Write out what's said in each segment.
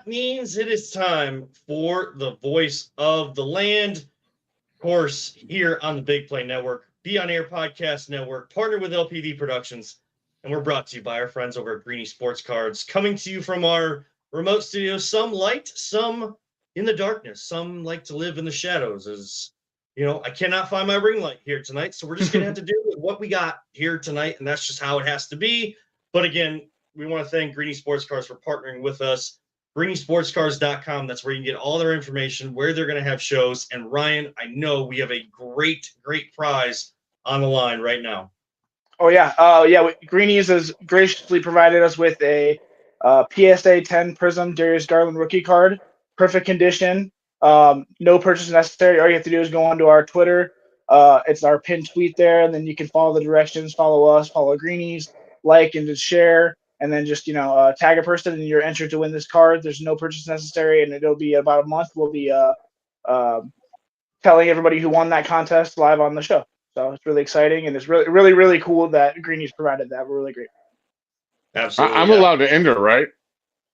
that means it is time for the voice of the land. Of course, here on the Big Play Network, Be On Air Podcast Network, partnered with LPV Productions, and we're brought to you by our friends over at Greeny Sports Cards, coming to you from our remote studios. Some light, some in the darkness, some like to live in the shadows. As you know, I cannot find my ring light here tonight, so we're just gonna have to do with what we got here tonight, and that's just how it has to be. But again, we want to thank Greeny Sports Cards for partnering with us. GreenySportsCars.com. That's where you can get all their information, where they're going to have shows. And Ryan, I know we have a great prize on the line right now. Oh yeah. Greenies has graciously provided us with a PSA 10 Prism Darius Garland rookie card, perfect condition. No purchase necessary. All you have to do is go onto our Twitter. It's our pinned tweet there, and then you can follow the directions, follow us, follow Greenies, like and just share. And then just, tag a person and you're entered to win this card. There's no purchase necessary, and it'll be about a month. We'll be telling everybody who won that contest live on the show. So it's really exciting, and it's really, really, really cool that Greenies provided that. We're really great. Absolutely. I'm allowed to enter, right?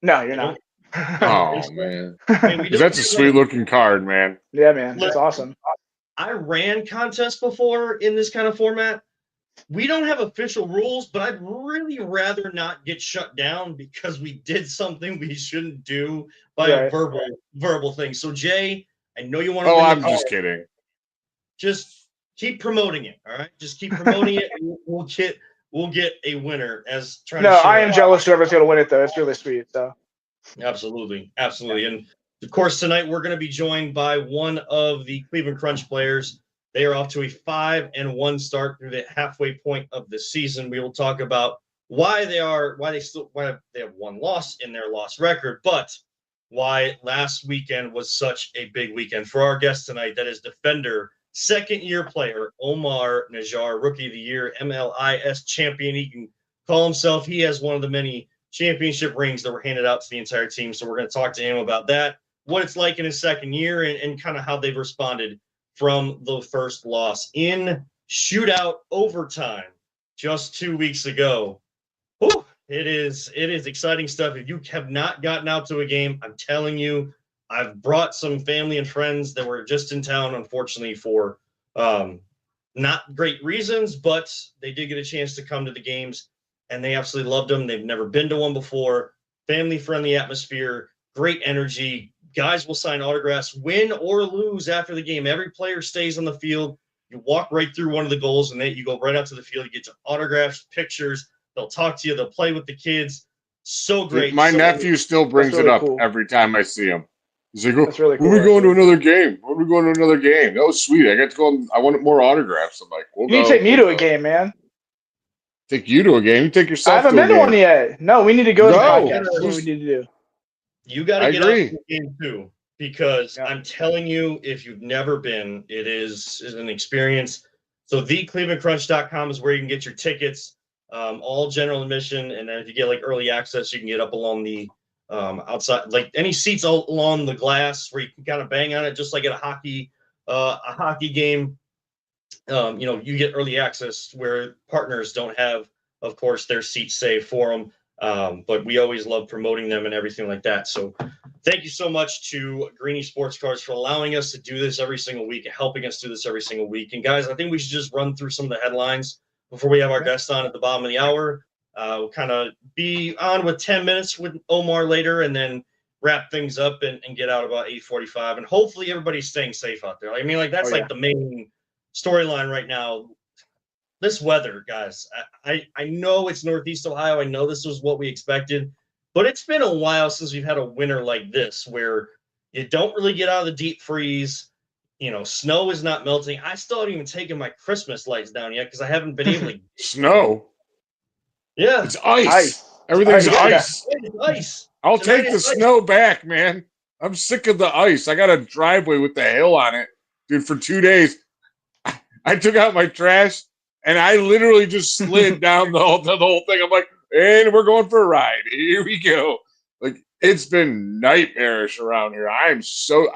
No, you're not. Oh, man. That's a sweet-looking card, man. Yeah, man. That's awesome. I ran contests before in this kind of format. We don't have official rules, but I'd really rather not get shut down because we did something we shouldn't do by a verbal thing. So, Jay, I know you want to. Oh, I'm just kidding. Just keep promoting it, all right? Just keep promoting it. And we'll get a winner. I am jealous whoever's going to win it, though. It's really sweet. So. Absolutely, and of course tonight we're going to be joined by one of the Cleveland Crunch players. They are off to a 5-1 start through the halfway point of the season. We will talk about why they have one loss in their loss record, but why last weekend was such a big weekend for our guest tonight. That is defender, second-year player Omar Najjar, Rookie of the Year, MLIS champion. He can call himself. He has one of the many championship rings that were handed out to the entire team. So we're going to talk to him about that, what it's like in his second year, and kind of how they've responded from the first loss in shootout overtime just 2 weeks ago. Whew, it is exciting stuff. If you have not gotten out to a game, I'm telling you, I've brought some family and friends that were just in town, unfortunately, for not great reasons, but they did get a chance to come to the games, and they absolutely loved them. They've never been to one before. Family-friendly atmosphere, great energy. Guys will sign autographs, win or lose after the game. Every player stays on the field. You walk right through one of the goals, and then you go right out to the field. You get your autographs, pictures. They'll talk to you. They'll play with the kids. So great. My nephew still brings it up every time I see him. He's like, that's really cool. When are we going to another game? When are we going to another game? That was sweet. I got to go. I wanted more autographs. I'm like, you need to take me to a game, man. Take you to a game. You take yourself. I haven't been to one yet. No, we need to go to the podcast. That's what we need to do. You got to get out to the game too, because I'm telling you, if you've never been, it is an experience. So theclevelandcrunch.com is where you can get your tickets, all general admission, and then if you get like early access, you can get up along the outside, like any seats along the glass where you can kind of bang on it, just like at a hockey game. You get early access where partners don't have, of course, their seats saved for them. But we always love promoting them and everything like that. So thank you so much to Greeny Sports Cards for allowing us to do this every single week and helping us do this every single week. And guys, I think we should just run through some of the headlines before we have our guest on at the bottom of the hour. We'll kind of be on with 10 minutes with Omar later and then wrap things up and get out about 8:45. And hopefully everybody's staying safe out there. I mean, like that's the main storyline right now. This weather, guys, I know it's Northeast Ohio. I know this was what we expected, but it's been a while since we've had a winter like this where you don't really get out of the deep freeze. Snow is not melting. I still haven't even taken my Christmas lights down yet because I haven't been able to. Snow? Yeah. It's ice. Everything's ice. It's ice. I'll take the snow back, man. I'm sick of the ice. I got a driveway with the hail on it. Dude, for 2 days, I took out my trash. And I literally just slid down the whole thing. I'm like, and we're going for a ride. Here we go. Like, it's been nightmarish around here. I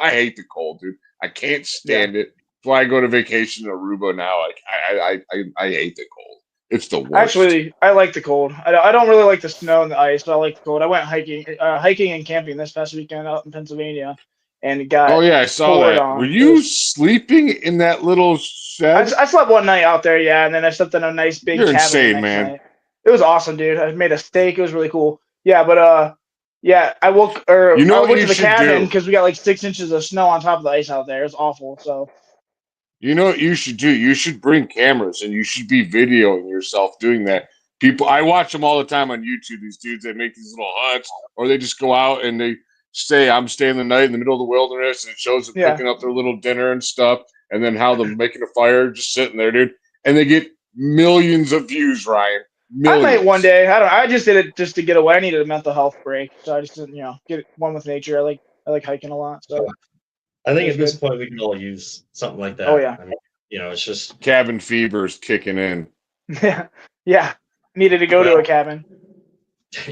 hate the cold, dude. I can't stand it. That's why I go to vacation to Aruba now. Like, I hate the cold. It's the worst. Actually, I like the cold. I don't really like the snow and the ice, but I like the cold. I went hiking and camping this past weekend out in Pennsylvania, and got Oh yeah, I saw poured that. on. Were you sleeping in that little shed? I slept one night out there, yeah, and then I slept in a nice big You're cabin insane, the next man. night. It was awesome, dude. I made a steak. It was really cool. Yeah, but yeah, I You know I what went you to the should cabin do? because we got like 6 inches of snow on top of the ice out there. It was awful. So You know what you should do? You should bring cameras and you should be videoing yourself doing that. People, I watch them all the time on YouTube. These dudes that make these little huts, or they just go out and they say, "I'm staying the night in the middle of the wilderness," and it shows them yeah, cooking up their little dinner and stuff, and then how they're making a fire, just sitting there, dude, and they get millions of views, Ryan. I might Millions. one day. I don't. I just did it just to get away. I needed a mental health break, so I just didn't, get one with nature. I like hiking a lot. So I think It was at this good. point we can all use something like that. Oh, yeah. I mean, it's just Cabin fever is kicking in. yeah, yeah. Needed to go to Well, a cabin. you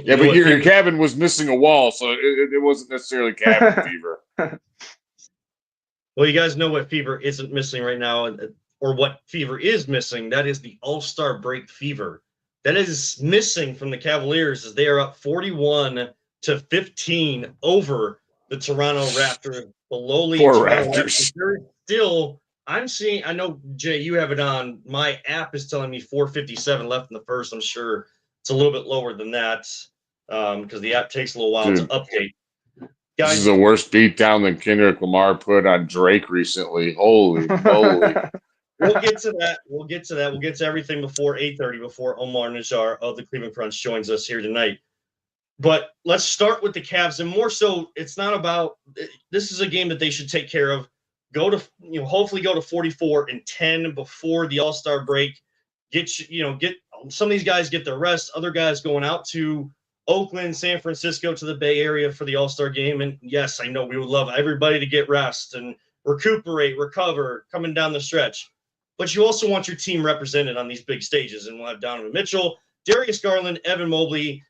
Yeah, know but what your fever- cabin was missing a wall, so it wasn't necessarily cabin fever. well, you guys know what fever isn't missing right now, or what fever is missing. That is the All-Star break fever. That is missing from the Cavaliers as they are up 41-15 over the Toronto Raptors, the lowly Poor Toronto Raptors. They're still, I'm seeing, I know, Jay, you have it on. My app is telling me 4:57 left in the first. I'm sure it's a little bit lower than that because the app takes a little while to Dude. update. This Guys, is a worse beatdown than Kendrick Lamar put on Drake recently. Holy moly. we'll get to that. We'll get to that. We'll get to everything before 8:30, before Omar Najjar of the Cleveland Crunch joins us here tonight. But let's start with the Cavs, and more so, it's not about. This is a game that they should take care of. Go to hopefully go to 44-10 before the All-Star break. Get some of these guys get their rest. Other guys going out to Oakland, San Francisco, to the Bay Area for the All-Star game. And yes, I know we would love everybody to get rest and recuperate, recover, coming down the stretch. But you also want your team represented on these big stages. And we'll have Donovan Mitchell, Darius Garland, Evan Mobley,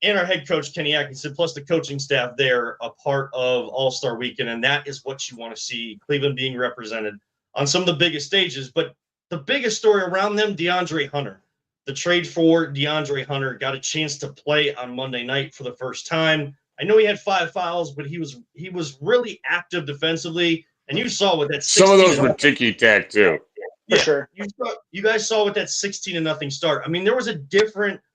and our head coach, Kenny Atkinson, plus the coaching staff there, a part of All-Star Weekend. And that is what you want to see, Cleveland being represented on some of the biggest stages. But the biggest story around them, DeAndre Hunter. The trade for DeAndre Hunter got a chance to play on Monday night for the first time. I know he had 5 fouls, but he was really active defensively. And you saw what that 16 Some of those were ticky-tack, too. For sure. You guys saw what that 16-0 start. I mean, there was a different –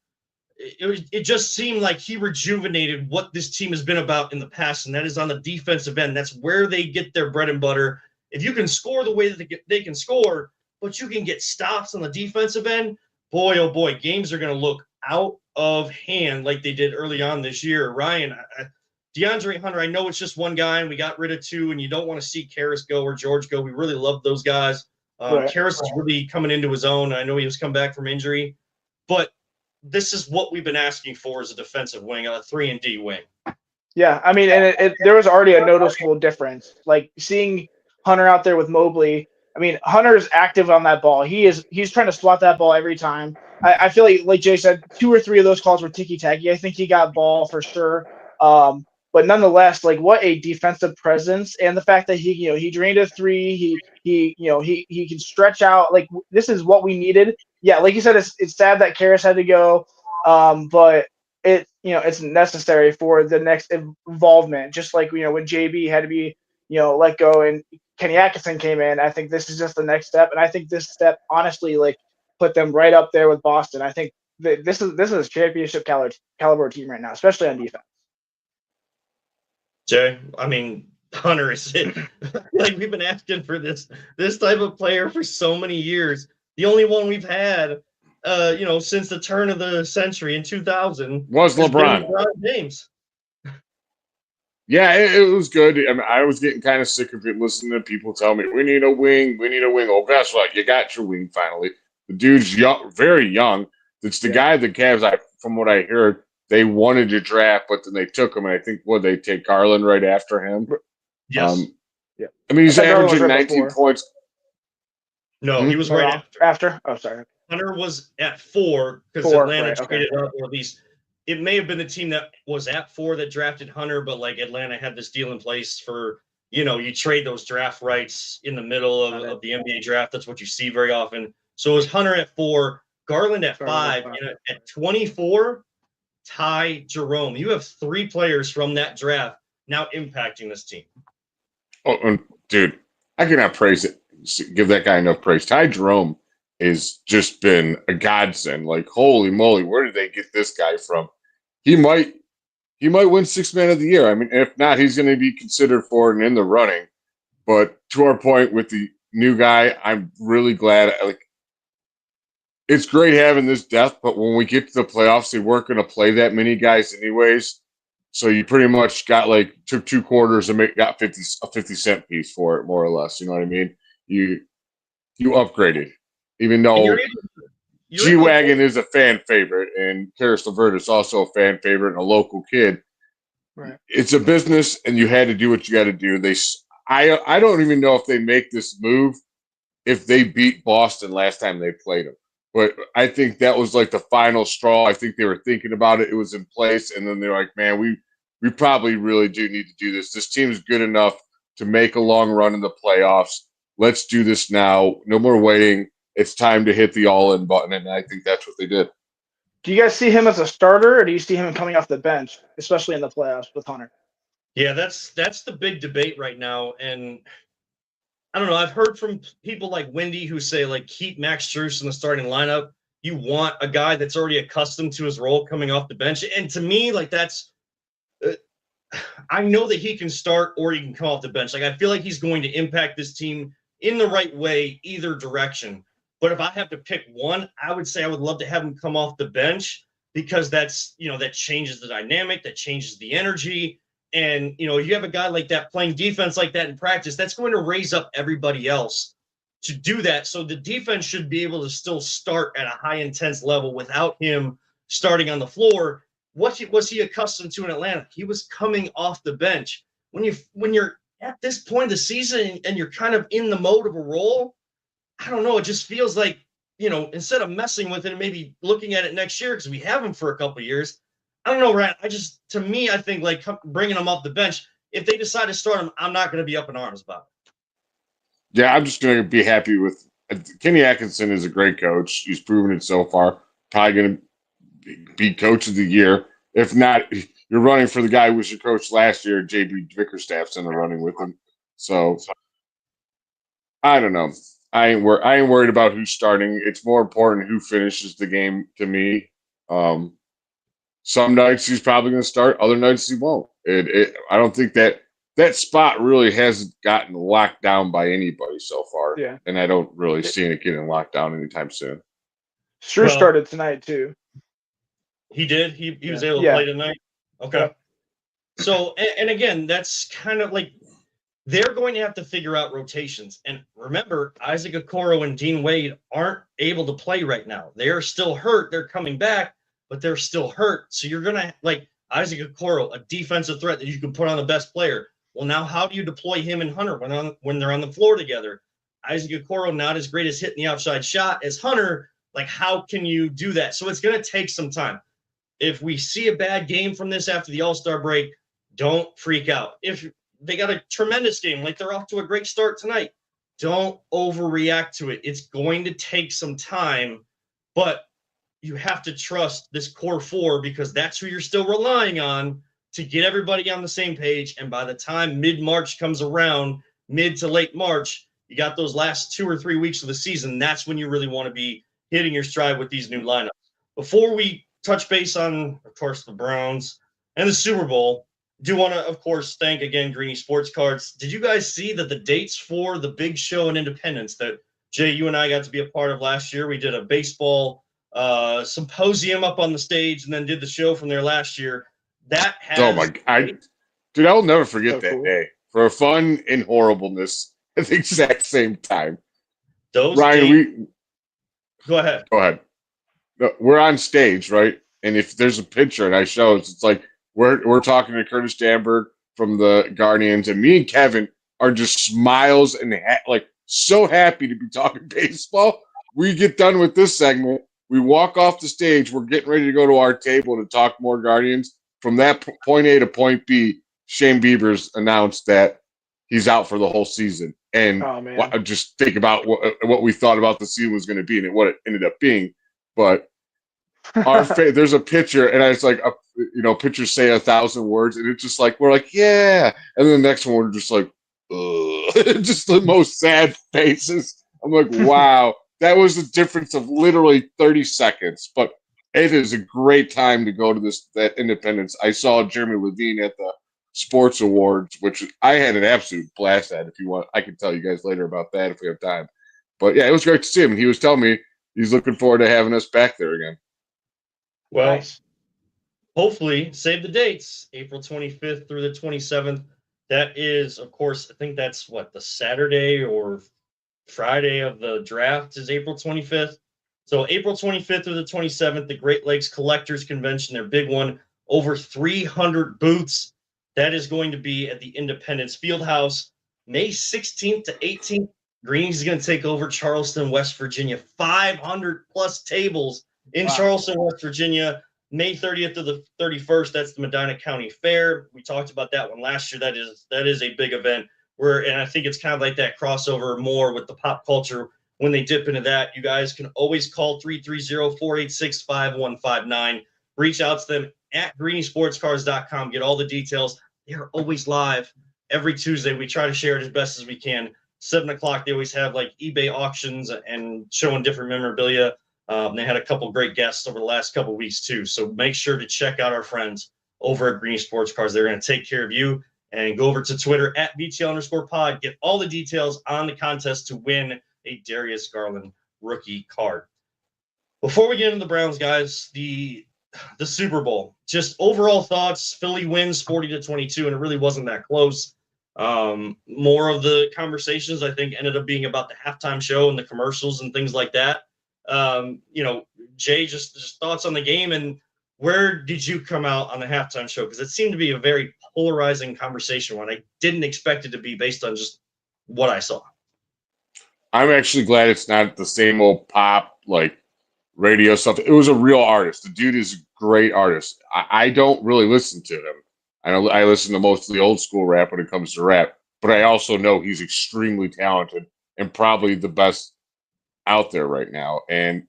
it just seemed like he rejuvenated what this team has been about in the past, and that is on the defensive end. That's where they get their bread and butter. If you can score the way that they can score, but you can get stops on the defensive end, boy, oh boy, games are going to look out of hand like they did early on this year. Ryan, DeAndre Hunter, I know it's just one guy, and we got rid of 2, and you don't want to see Karras go or George go. We really love those guys. Right. Karras is really coming into his own. I know he was come back from injury, but this is what we've been asking for as a defensive wing, a 3-and-D wing. Yeah, I mean, and there was already a noticeable difference. Like seeing Hunter out there with Mobley. I mean, Hunter's active on that ball. He's trying to swat that ball every time. I feel like Jay said, 2 or 3 of those calls were ticky-tacky. I think he got ball for sure. But nonetheless, like what a defensive presence, and the fact that he drained a 3, he can stretch out. Like this is what we needed. Yeah, like you said, it's sad that Karras had to go, but it's necessary for the next involvement. Just like when JB had to be let go and Kenny Atkinson came in. I think this is just the next step, and I think this step honestly like put them right up there with Boston. I think that this is a championship caliber team right now, especially on defense. Jay, I mean, Hunter is it. Like we've been asking for this type of player for so many years. The only one we've had, since the turn of the century in 2000 was LeBron. LeBron James. Yeah, it was good. I mean, I was getting kind of sick of it listening to people tell me, we need a wing. Oh, guess what? You got your wing finally. The dude's young, very young. It's the guy the Cavs, from what I heard, they wanted to draft, but then they took him, and I think, they take Garland right after him? Yes. Yeah. I mean, he's averaging right 19 points. No, he was right after. After? Oh, sorry. Hunter was at 4 because Atlanta right, traded up, or at least it may have been the team that was at 4 that drafted Hunter, but like Atlanta had this deal in place for, you trade those draft rights in the middle of the NBA draft. That's what you see very often. So it was Hunter at 4. Garland at Garland 5, at 5. and at 24, Ty Jerome. You have 3 players from that draft now impacting this team. Oh, and dude, I cannot give that guy enough praise. Ty Jerome has just been a godsend. Like, holy moly, where did they get this guy from? He might win Sixth Man of the Year. I mean, if not, he's going to be considered for it and in the running. But to our point with the new guy, I'm really glad. Like, it's great having this depth, but when we get to the playoffs, they weren't going to play that many guys anyways. So you pretty much got took 2 quarters and got a 50-cent piece for it, more or less. You know what I mean? You upgraded, even though G-Wagon is a fan favorite and Karis LeVert is also a fan favorite and a local kid. Right. It's a business, and you had to do what you got to do. I don't even know if they make this move if they beat Boston last time they played them. But I think that was like the final straw. I think they were thinking about it. It was in place. And then they're like, man, we probably really do need to do this. This team is good enough to make a long run in the playoffs. Let's do this now. No more waiting. It's time to hit the all-in button. And I think that's what they did. Do you guys see him as a starter, or do you see him coming off the bench, especially in the playoffs with Hunter? Yeah, that's the big debate right now. And I don't know. I've heard from people like Wendy who say, like, keep Max Strus in the starting lineup. You want a guy that's already accustomed to his role coming off the bench. And to me, like, that's I know that he can start or he can come off the bench. Like, I feel like he's going to impact this team in the right way, either direction. But if I have to pick one, I would say I would love to have him come off the bench because that's, that changes the dynamic, that changes the energy. And, you have a guy like that playing defense like that in practice, that's going to raise up everybody else to do that. So the defense should be able to still start at a high intense level without him starting on the floor. What was he accustomed to in Atlanta? He was coming off the bench. When you're at this point of the season and you're kind of in the mode of a role, I don't know. It just feels like, instead of messing with it and maybe looking at it next year, because we have him for a couple of years, I don't know, Ryan. To me, I think like bringing him off the bench, if they decide to start him, I'm not going to be up in arms about it. Yeah, I'm just going to be happy with Kenny Atkinson is a great coach. He's proven it so far. Probably going to be coach of the year. If not, you're running for the guy who was your coach last year, JB Bickerstaff's in the running with him. So I don't know. I ain't worried about who's starting. It's more important who finishes the game to me. Some nights he's probably going to start. Other nights he won't. I don't think that spot really hasn't gotten locked down by anybody so far. Yeah. And I don't really see it getting locked down anytime soon. Strus started tonight too. He did? He was able to play tonight? Okay. Yeah. So, and again, that's kind of like they're going to have to figure out rotations. And remember, Isaac Okoro and Dean Wade aren't able to play right now. They're still hurt. They're coming back, but they're still hurt. So you're going to, like, Isaac Okoro, a defensive threat that you can put on the best player. Well, now how do you deploy him and Hunter when they're on the floor together? Isaac Okoro not as great as hitting the outside shot as Hunter. Like, how can you do that? So it's going to take some time. If we see a bad game from this after the All-Star break, don't freak out. If they got a tremendous game, like they're off to a great start tonight, don't overreact to it. It's going to take some time, but you have to trust this core 4 because that's who you're still relying on to get everybody on the same page. And by the time mid-March comes around, mid to late March, you got those last 2 or 3 weeks of the season. That's when you really want to be hitting your stride with these new lineups. Before we touch base on, of course, the Browns and the Super Bowl, do want to, of course, thank again Greeny Sports Cards. Did you guys see that the dates for the big show in Independence that Jay, you and I got to be a part of last year? We did a baseball symposium up on the stage and then did the show from there last year. That has dude, I'll never forget that day for fun and horribleness at the exact same time. Those Ryan, go ahead. Go ahead. No, we're on stage, right? And if there's a picture and I show it's like we're talking to Curtis Danberg from the Guardians, and me and Kevin are just smiles and like so happy to be talking baseball. We get done with this segment. We walk off the stage. We're getting ready to go to our table to talk more Guardians. From that point A to point B, Shane Bieber's announced that he's out for the whole season. And just think about what we thought about the season was going to be and what it ended up being. but there's a picture, and it's like pictures say 1,000 words, and it's just like we're like, yeah, and then the next one we're just like, ugh. Just the most sad faces. I'm like, wow, that was a difference of literally 30 seconds, but it is a great time to go to that Independence. I saw Jeremy Levine at the Sports Awards, which I had an absolute blast at. If you want, I can tell you guys later about that if we have time. But yeah, it was great to see him. He was telling me he's looking forward to having us back there again. Well, Nice. hopefully, save the dates, April 25th through the 27th. That is, of course, I think that's the Saturday or Friday of the draft is April 25th. So April 25th through the 27th, the Great Lakes Collectors Convention, their big one, over 300 booths. That is going to be at the Independence Fieldhouse, May 16th to 18th. Greeny's is going to take over Charleston, West Virginia. 500 plus tables in Charleston, West Virginia. May 30th to the 31st, that's the Medina County Fair. We talked about that one last year. That is a big event and I think it's kind of like that crossover more with the pop culture. When they dip into that, you guys can always call 330-486-5159. Reach out to them at greenysportscars.com. Get all the details. They are always live every Tuesday. We try to share it as best as we can. 7 o'clock, they always have like eBay auctions and showing different memorabilia. They had a couple great guests over the last couple weeks too. So make sure to check out our friends over at Greeny Sports Cars. They're going to take care of you. And go over to Twitter at VTL_pod. Get all the details on the contest to win a Darius Garland rookie card. Before we get into the Browns, guys, the Super Bowl, just overall thoughts. Philly wins 40-22, and it really wasn't that close. More of the conversations, I think, ended up being about the halftime show and the commercials and things like that. Jay, just thoughts on the game, and where did you come out on the halftime show? Because it seemed to be a very polarizing conversation one. I didn't expect it to be based on just what I saw. I'm actually glad it's not the same old pop, like radio stuff. It was a real artist. The dude is a great artist. I don't really listen to him. I listen to mostly old school rap when it comes to rap, but I also know he's extremely talented and probably the best out there right now. And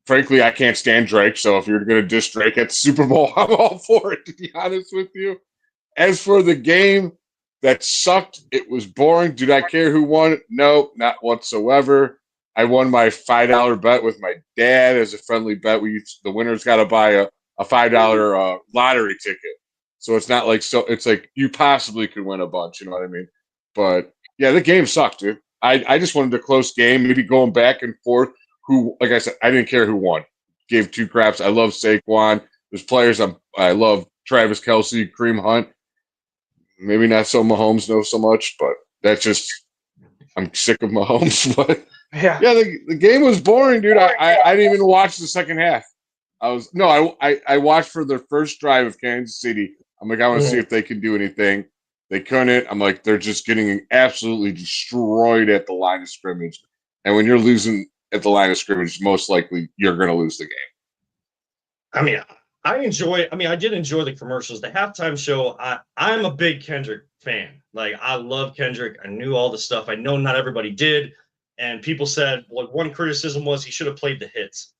frankly, I can't stand Drake, so if you're going to diss Drake at the Super Bowl, I'm all for it, to be honest with you. As for the game, that sucked. It was boring. Did I care who won? No, not whatsoever. I won my $5 bet with my dad as a friendly bet. The winner's got to buy a $5 lottery ticket. So it's not like it's like you possibly could win a bunch, you know what I mean? But yeah, the game sucked, dude. I just wanted a close game, maybe going back and forth. Like I said, I didn't care who won. Gave two craps. I love Saquon. There's players I love Travis Kelce, Kareem Hunt. Maybe not so Mahomes knows so much, but that's just I'm sick of Mahomes. But yeah, the game was boring, dude. I didn't even watch the second half. I watched for the first drive of Kansas City. I'm like, I want to see if they can do anything. They couldn't. I'm like, they're just getting absolutely destroyed at the line of scrimmage. And when you're losing at the line of scrimmage, most likely you're going to lose the game. I mean, I did enjoy the commercials. The halftime show, I'm a big Kendrick fan. Like, I love Kendrick. I knew all the stuff. I know not everybody did. And people said, well, one criticism was he should have played the hits.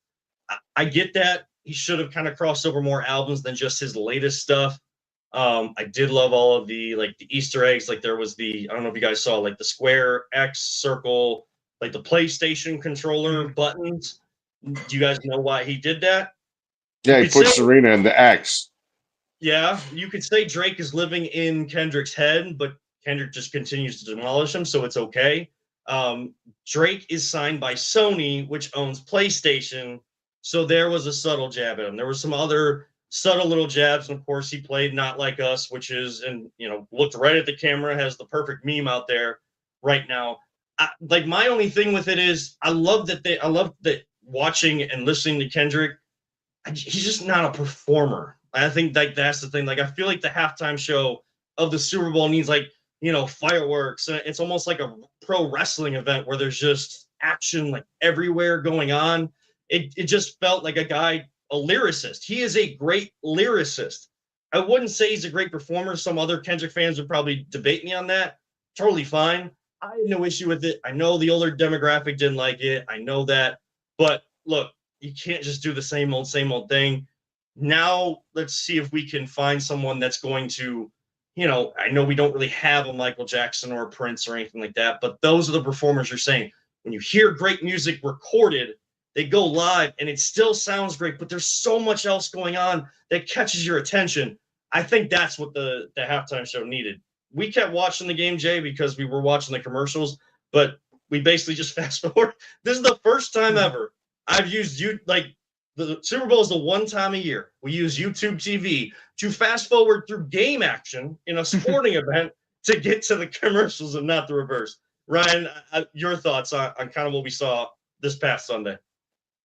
I get that. He should have kind of crossed over more albums than just his latest stuff. I did love all of the Easter eggs. Like there was I don't know if you guys saw like the square, X, circle, like the PlayStation controller buttons. Do you guys know why he did that? Yeah, he put Serena in the X. Yeah, you could say Drake is living in Kendrick's head, but Kendrick just continues to demolish him, so it's okay. Drake is signed by Sony, which owns PlayStation, so there was a subtle jab at him. There were some other subtle little jabs, and of course he played Not Like Us, which is, and looked right at the camera, has the perfect meme out there right now. My only thing with it is I love that watching and listening to Kendrick, he's just not a performer. I think that's the thing. Like, I feel like the halftime show of the Super Bowl needs fireworks. It's almost like a pro wrestling event where there's just action everywhere going on. It just felt like a lyricist. He is a great lyricist. I wouldn't say he's a great performer. Some other Kendrick fans would probably debate me on that. Totally fine. I had no issue with it. I know the older demographic didn't like it. I know that. But look, You can't just do the same old thing. Now let's see if we can find someone that's going to, I know we don't really have a Michael Jackson or a Prince or anything like that, but those are the performers you're saying. When you hear great music recorded, they go live and it still sounds great, but there's so much else going on that catches your attention. I think that's what the halftime show needed. We kept watching the game, Jay, because we were watching the commercials, but we basically just fast forward. This is the first time ever I've used the Super Bowl is the one time a year we use YouTube TV to fast forward through game action in a sporting event to get to the commercials and not the reverse. Ryan, your thoughts on kind of what we saw this past Sunday?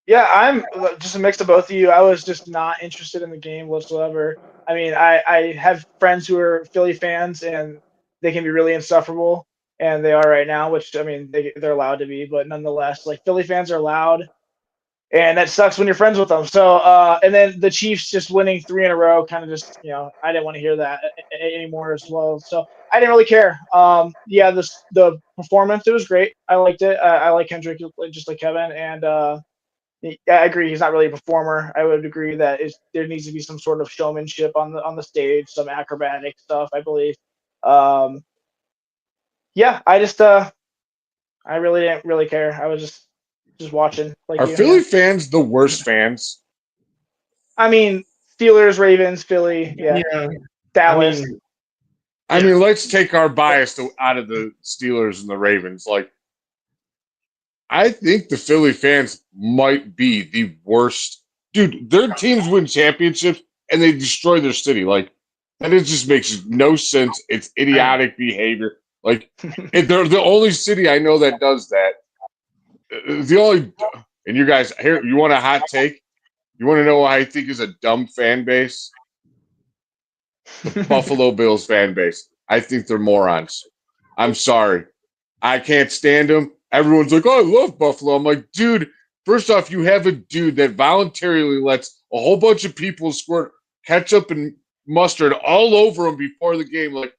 Yeah, I'm just a mix of both of you. I was just not interested in the game whatsoever. I mean, I have friends who are Philly fans, and they can be really insufferable, and they are right now, which, I mean, they're allowed to be, but nonetheless, like, Philly fans are loud, and that sucks when you're friends with them. So, and then the Chiefs just winning 3 in a row kind of just, I didn't want to hear that anymore as well. So I didn't really care. Yeah, the performance, it was great. I liked it. I like Kendrick just like Kevin, and I agree. He's not really a performer. I would agree that there needs to be some sort of showmanship on the stage, some acrobatic stuff, I believe. Yeah, I really didn't really care. I was just watching. Like, Are Philly fans the worst fans? I mean, Steelers, Ravens, Philly, yeah. Dallas. I mean, let's take our bias out of the Steelers and the Ravens. Like, I think the Philly fans might be the worst. Dude, their teams win championships and they destroy their city. Like, that just makes no sense. It's idiotic behavior. Like, they're the only city I know that does that. And you guys, here, you want a hot take? You want to know what I think is a dumb fan base? The Buffalo Bills fan base. I think they're morons. I'm sorry. I can't stand them. Everyone's like, oh, I love Buffalo. I'm like, dude, first off, you have a dude that voluntarily lets a whole bunch of people squirt ketchup and mustard all over him before the game. Like,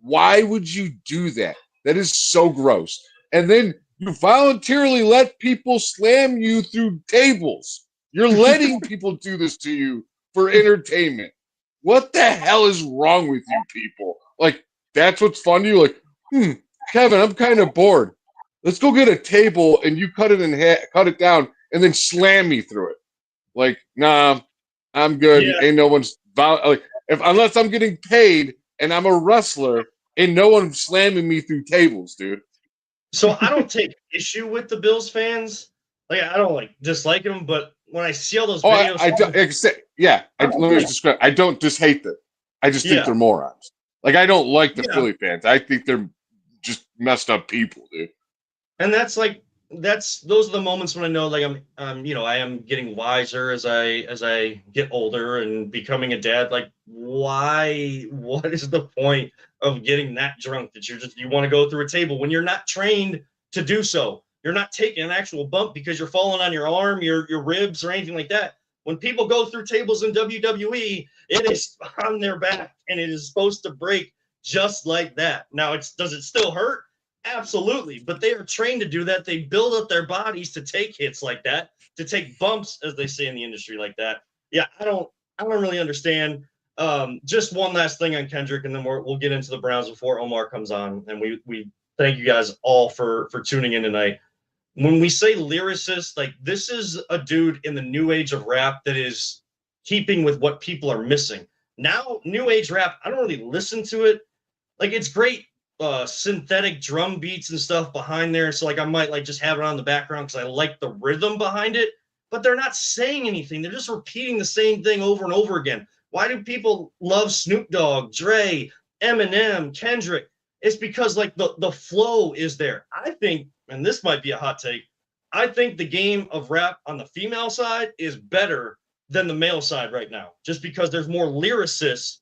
why would you do that? That is so gross. And then you voluntarily let people slam you through tables. You're letting people do this to you for entertainment. What the hell is wrong with you people? Like, that's what's fun to you? Like, Kevin, I'm kind of bored. Let's go get a table and you cut it down, and then slam me through it. Like, nah, I'm good. Yeah. Ain't no one's unless I'm getting paid and I'm a wrestler, and no one's slamming me through tables, dude. So I don't take issue with the Bills fans. Like, I don't dislike them, but when I see all those videos, let me just describe. I don't just hate them. I just think they're morons. Like, I don't like the Philly fans. I think they're just messed up people, dude. And those are the moments when I know, like, I am getting wiser as I get older and becoming a dad. Like, what is the point of getting that drunk that you want to go through a table when you're not trained to do so? You're not taking an actual bump because you're falling on your arm, your ribs, or anything like that. When people go through tables in WWE, it is on their back and it is supposed to break just like that. Now, does it still hurt? Absolutely, but they are trained to do that. They build up their bodies to take hits like that, to take bumps, as they say in the industry, like that. Yeah, I don't really understand. Just one last thing on Kendrick, and then we'll get into the Browns before Omar comes on. And we thank you guys all for tuning in tonight. When we say lyricist, like, this is a dude in the new age of rap that is keeping with what people are missing. Now, new age rap, I don't really listen to it. Like, it's great synthetic drum beats and stuff behind there. So, like, I might just have it on the background because I like the rhythm behind it, but they're not saying anything. They're just repeating the same thing over and over again. Why do people love Snoop Dogg, Dre, Eminem, Kendrick? It's because, like, the flow is there. I think, and this might be a hot take, I think the game of rap on the female side is better than the male side right now, just because there's more lyricists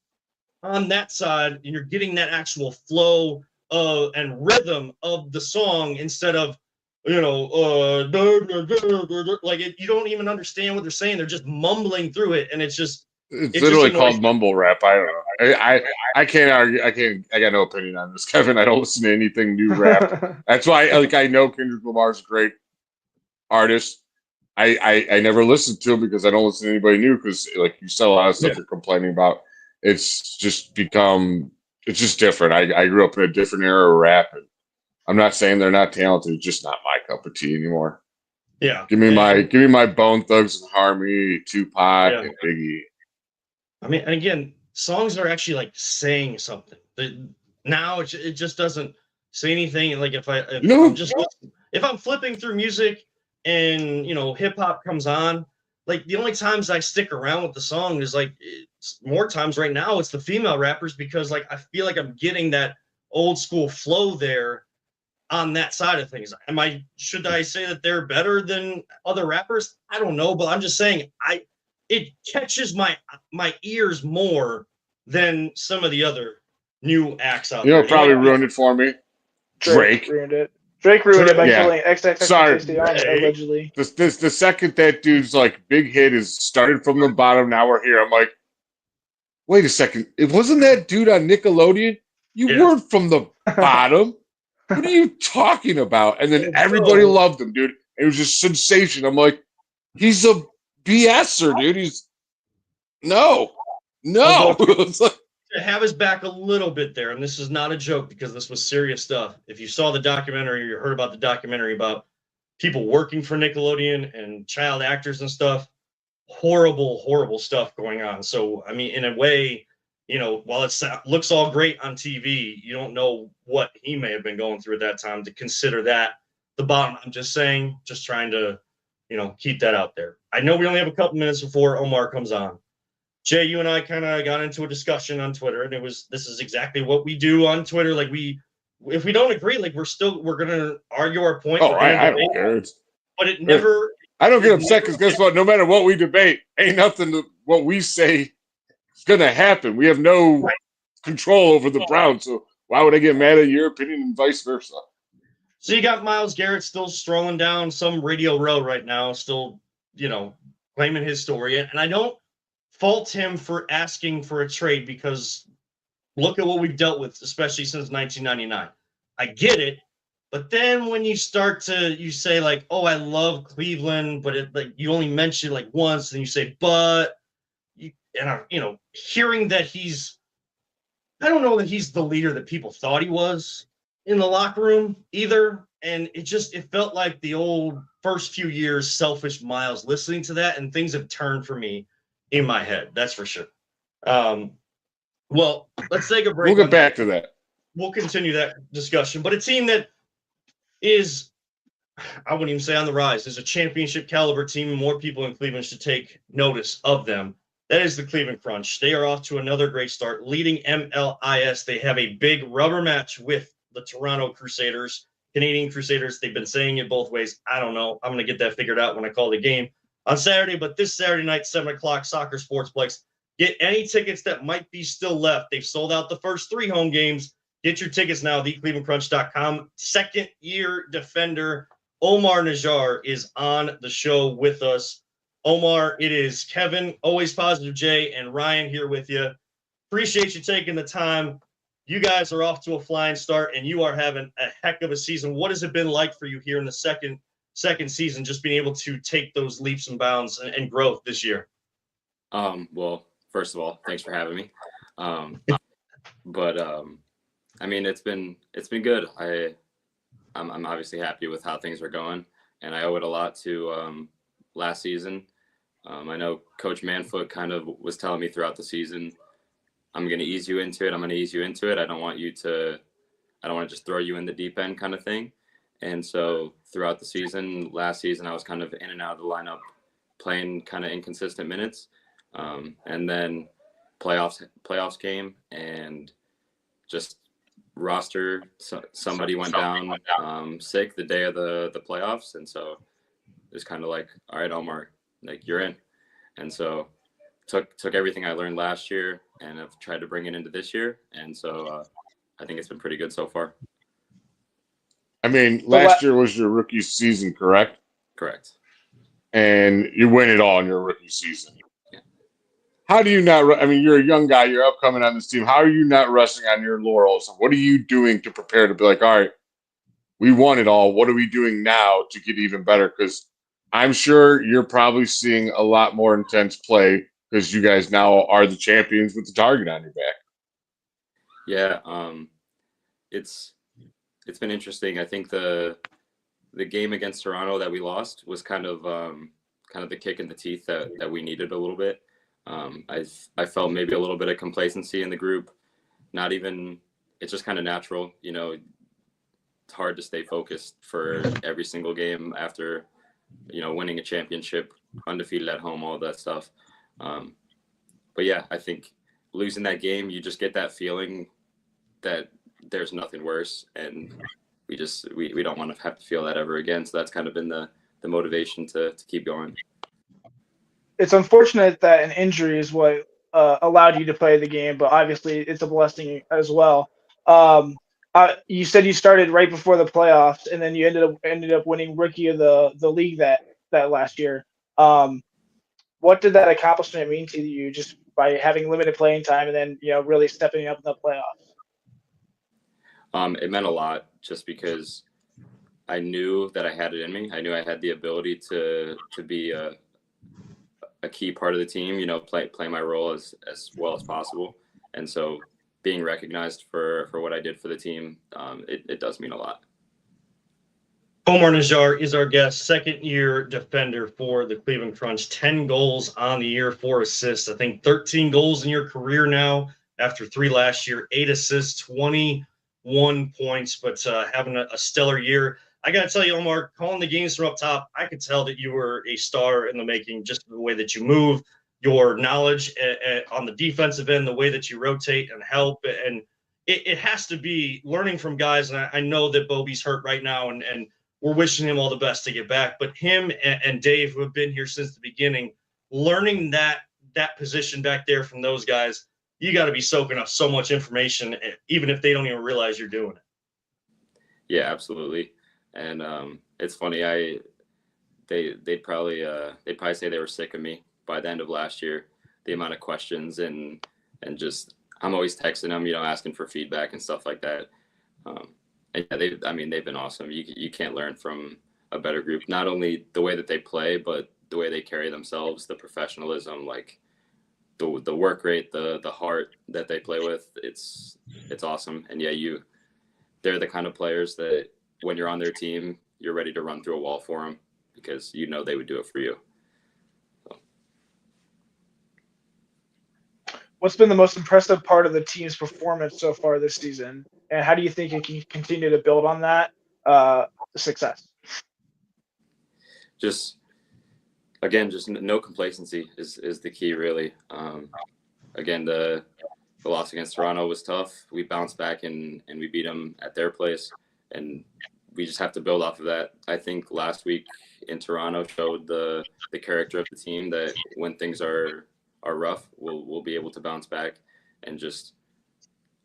on that side, and you're getting that actual flow and rhythm of the song instead of, you don't even understand what they're saying. They're just mumbling through it, and it's literally called mumble rap. I don't know. I can't argue. I got no opinion on this, Kevin. I don't listen to anything new rap. That's why I know Kendrick Lamar's a great artist. I never listened to him because I don't listen to anybody new because, like you said, a lot of stuff Yeah. you're complaining about. It's just different. I grew up in a different era of rap, and I'm not saying they're not talented. It's just not my cup of tea anymore. Yeah. Give me my Bone Thugs and Harmony, Tupac, Yeah. and Biggie. I mean, and again, songs are actually like saying something. Now it just doesn't say anything. Like if I'm flipping through music and hip hop comes on, like the only times I stick around with the song is like it's more times right now it's the female rappers because like I feel like I'm getting that old school flow there on that side of things. Should I say that they're better than other rappers? I don't know, but I'm just saying it catches my ears more than some of the other new acts out there. Probably ruined it for me. Drake ruined it. Drake ruined it by Yeah. killing XXX allegedly. The second that dude's like big hit is started from the bottom. Now we're here. I'm like, wait a second. It wasn't that dude on Nickelodeon? You weren't from the bottom. What are you talking about? And then everybody loved him, dude. It was just sensation. I'm like, he's a BSer, dude. He's no. It's like, to have his back a little bit there, and this is not a joke because this was serious stuff. If you saw the documentary or you heard about the documentary about people working for Nickelodeon and child actors and stuff, horrible stuff going on. So, I mean, in a way, while it looks all great on TV, you don't know what he may have been going through at that time to consider that the bottom. I'm just saying, just trying to, keep that out there. I know we only have a couple minutes before Omar comes on. Jay, you and I kind of got into a discussion on Twitter, and this is exactly what we do on Twitter. Like if we don't agree, like we're gonna argue our point. Oh, I don't care. But it never. I don't get upset because guess what? No matter what we debate, ain't nothing what we say is gonna happen. We have no control over the Browns, so why would I get mad at your opinion and vice versa? So you got Myles Garrett still strolling down some radio row right now, still claiming his story, and I don't fault him for asking for a trade because look at what we've dealt with, especially since 1999. I get it, but then when you say like, "Oh, I love Cleveland," but you only mention like once, and you say, "But," hearing that I don't know that he's the leader that people thought he was in the locker room either, and it felt like the old first few years selfish Myles listening to that, and things have turned for me in my head, that's for sure. Well, let's take a break. We'll get back to that. We'll continue that discussion. But a team that is, I wouldn't even say on the rise, is a championship caliber team, and more people in Cleveland should take notice of them. That is the Cleveland Crunch. They are off to another great start, leading MLIS. They have a big rubber match with the Toronto Crusaders, Canadian Crusaders. They've been saying it both ways. I don't know. I'm going to get that figured out when I call the game on Saturday, but this Saturday night, 7 o'clock, Soccer Sportsplex. Get any tickets that might be still left. They've sold out the first 3 home games. Get your tickets now, theclevelandcrunch.com. Second-year defender Omar Najjar is on the show with us. Omar, it is Kevin, always positive Jay, and Ryan here with you. Appreciate you taking the time. You guys are off to a flying start, and you are having a heck of a season. What has it been like for you here in the second season, just being able to take those leaps and bounds and growth this year? Well, first of all, thanks for having me. But I mean, it's been good. I'm obviously happy with how things are going, and I owe it a lot to last season. I know Coach Manfoot kind of was telling me throughout the season, I'm going to ease you into it. I don't want to just throw you in the deep end kind of thing. And so throughout the season, last season, I was kind of in and out of the lineup, playing kind of inconsistent minutes. And then playoffs came, and just somebody went down sick the day of the playoffs. And so it's kind of like, all right, Omar, like you're in. And so took everything I learned last year and I've tried to bring it into this year. And so I think it's been pretty good so far. I mean, last year was your rookie season, correct? Correct. And you win it all in your rookie season. Yeah. How do you not – I mean, you're a young guy. You're upcoming on this team. How are you not resting on your laurels? What are you doing to prepare to be like, all right, we won it all. What are we doing now to get even better? Because I'm sure you're probably seeing a lot more intense play because you guys now are the champions with the target on your back. Yeah, it's been interesting. I think the game against Toronto that we lost was kind of the kick in the teeth that we needed a little bit. I felt maybe a little bit of complacency in the group. Not even, it's just kind of natural, you know. It's hard to stay focused for every single game after, you know, winning a championship, undefeated at home, all that stuff. But yeah, I think losing that game, you just get that feeling that there's nothing worse, and we don't want to have to feel that ever again. So that's kind of been the motivation to keep going. It's unfortunate that an injury is what allowed you to play the game, but obviously it's a blessing as well. You said you started right before the playoffs, and then you ended up winning Rookie of the league that last year. What did that accomplishment mean to you, just by having limited playing time and then really stepping up in the playoffs? It meant a lot, just because I knew that I had it in me. I knew I had the ability to be a key part of the team, you know, play my role as well as possible. And so being recognized for what I did for the team, it does mean a lot. Omar Najjar is our guest, second-year defender for the Cleveland Crunch. 10 goals on the year, 4 assists. I think 13 goals in your career now after 3 last year, 8 assists, 21 points, but having a stellar year. I got to tell you, Omar, calling the games from up top, I could tell that you were a star in the making, just the way that you move, your knowledge on the defensive end, the way that you rotate and help. And it has to be learning from guys. And I know that Bobby's hurt right now, and we're wishing him all the best to get back. But him and Dave, who have been here since the beginning, learning that position back there from those guys, you got to be soaking up so much information, even if they don't even realize you're doing it. Yeah, absolutely. And it's funny, they'd probably say they were sick of me by the end of last year, the amount of questions and just, I'm always texting them, you know, asking for feedback and stuff like that. And yeah, they've been awesome. You can't learn from a better group. Not only the way that they play, but the way they carry themselves, the professionalism, like the work rate, the heart that they play with. It's awesome. And yeah, they're the kind of players that when you're on their team, you're ready to run through a wall for them, because you know they would do it for you. So. What's been the most impressive part of the team's performance so far this season, and how do you think it can continue to build on that success? Just no complacency is the key, really. Again, the loss against Toronto was tough. We bounced back and we beat them at their place, and we just have to build off of that. I think last week in Toronto showed the character of the team, that when things are rough, we'll be able to bounce back and just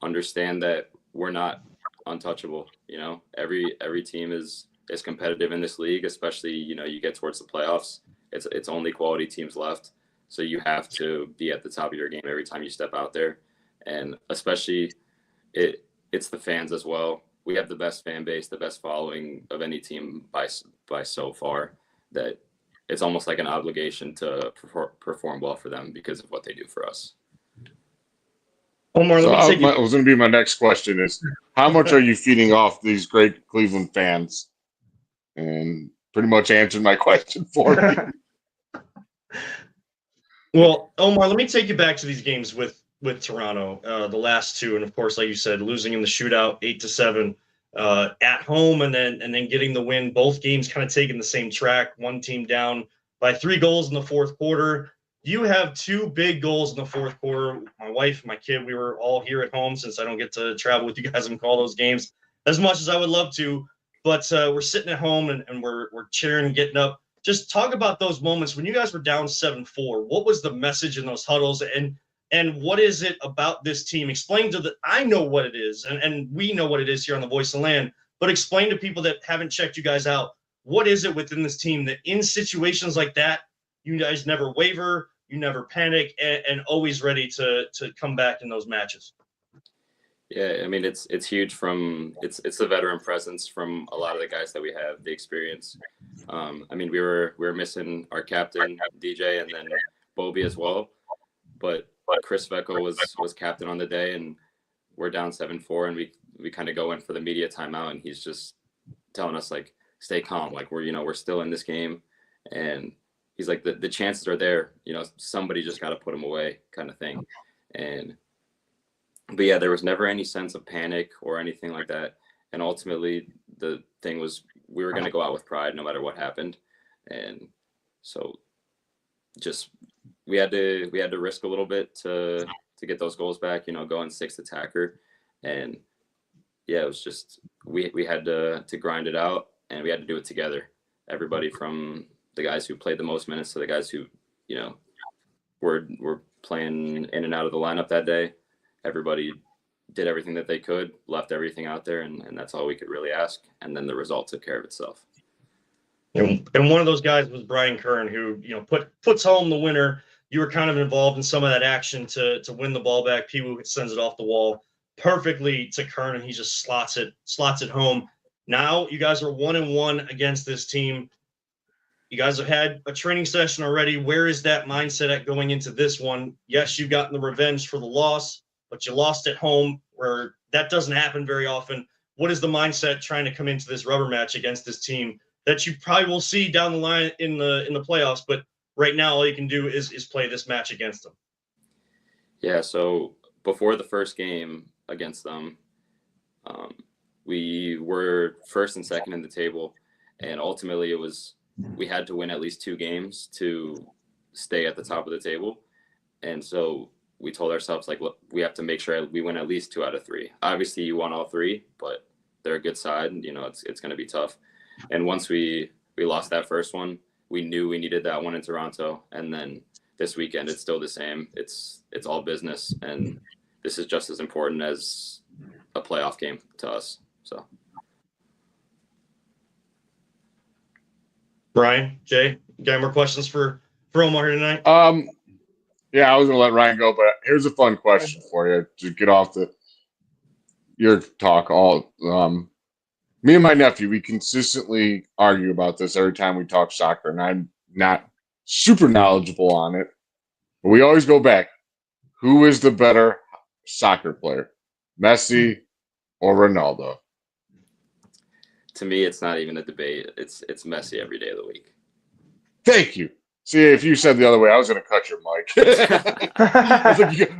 understand that we're not untouchable. You know, every team is competitive in this league, especially, you know, you get towards the playoffs. It's only quality teams left. So you have to be at the top of your game every time you step out there. And especially it's the fans as well. We have the best fan base, the best following of any team by so far, that it's almost like an obligation to perform well for them because of what they do for us. Omar, So let me take was going to be my next question is, how much are you feeding off these great Cleveland fans? And pretty much answered my question for me. Well, Omar, let me take you back to these games with Toronto, the last 2, and of course, like you said, losing in the shootout 8-7 at home, and then getting the win. Both games kind of taking the same track. One team down by 3 goals in the fourth quarter. You have 2 big goals in the fourth quarter. My wife and my kid, we were all here at home, since I don't get to travel with you guys and call those games as much as I would love to. But we're sitting at home and we're cheering and getting up. Just talk about those moments when you guys were down 7-4. What was the message in those huddles, and what is it about this team? Explain to I know what it is, and we know what it is here on the Voice of Land, but explain to people that haven't checked you guys out, what is it within this team that in situations like that, you guys never waver, you never panic, and always ready to come back in those matches? Yeah, I mean, it's huge from it's the veteran presence from a lot of the guys that we have, the experience. I mean, we were missing our captain DJ and then Bobby as well, but Chris Vecco was captain on the day, and we're down 7-4, and we kind of go in for the media timeout, and he's just telling us like, stay calm, like we're still in this game, and he's like, the chances are there, somebody just got to put them away, kind of thing. But yeah, there was never any sense of panic or anything like that, and ultimately the thing was we were going to go out with pride no matter what happened, and so just we had to risk a little bit to get those goals back, going sixth attacker, and yeah, it was just we had to grind it out, and we had to do it together. Everybody from the guys who played the most minutes to the guys who were playing in and out of the lineup that day. Everybody did everything that they could, left everything out there, and that's all we could really ask. And then the result took care of itself. And one of those guys was Brian Kern, who puts home the winner. You were kind of involved in some of that action to win the ball back. Piwu sends it off the wall perfectly to Kern, and he just slots it home. Now you guys are 1-1 against this team. You guys have had a training session already. Where is that mindset at going into this one? Yes, you've gotten the revenge for the loss, but you lost at home, where that doesn't happen very often. What is the mindset trying to come into this rubber match against this team that you probably will see down the line in the playoffs, but right now all you can do is play this match against them? Yeah, so before the first game against them, we were first and second in the table, and ultimately we had to win at least 2 games to stay at the top of the table. And so we told ourselves, like, look, we have to make sure we win at least 2 out of 3. Obviously you won all 3, but they're a good side, it's going to be tough. And once we lost that first one, we knew we needed that one in Toronto. And then this weekend, it's still the same. It's all business, and this is just as important as a playoff game to us. So, Brian, Jay, you got more questions for Omar tonight? Yeah, I was gonna let Ryan go, but here's a fun question for you to get off your talk. Me and my nephew, we consistently argue about this every time we talk soccer, and I'm not super knowledgeable on it, but we always go back. Who is the better soccer player, Messi or Ronaldo? to me, it's not even a debate. It's Messi every day of the week. Thank you. See, if you said the other way, I was going to cut your mic.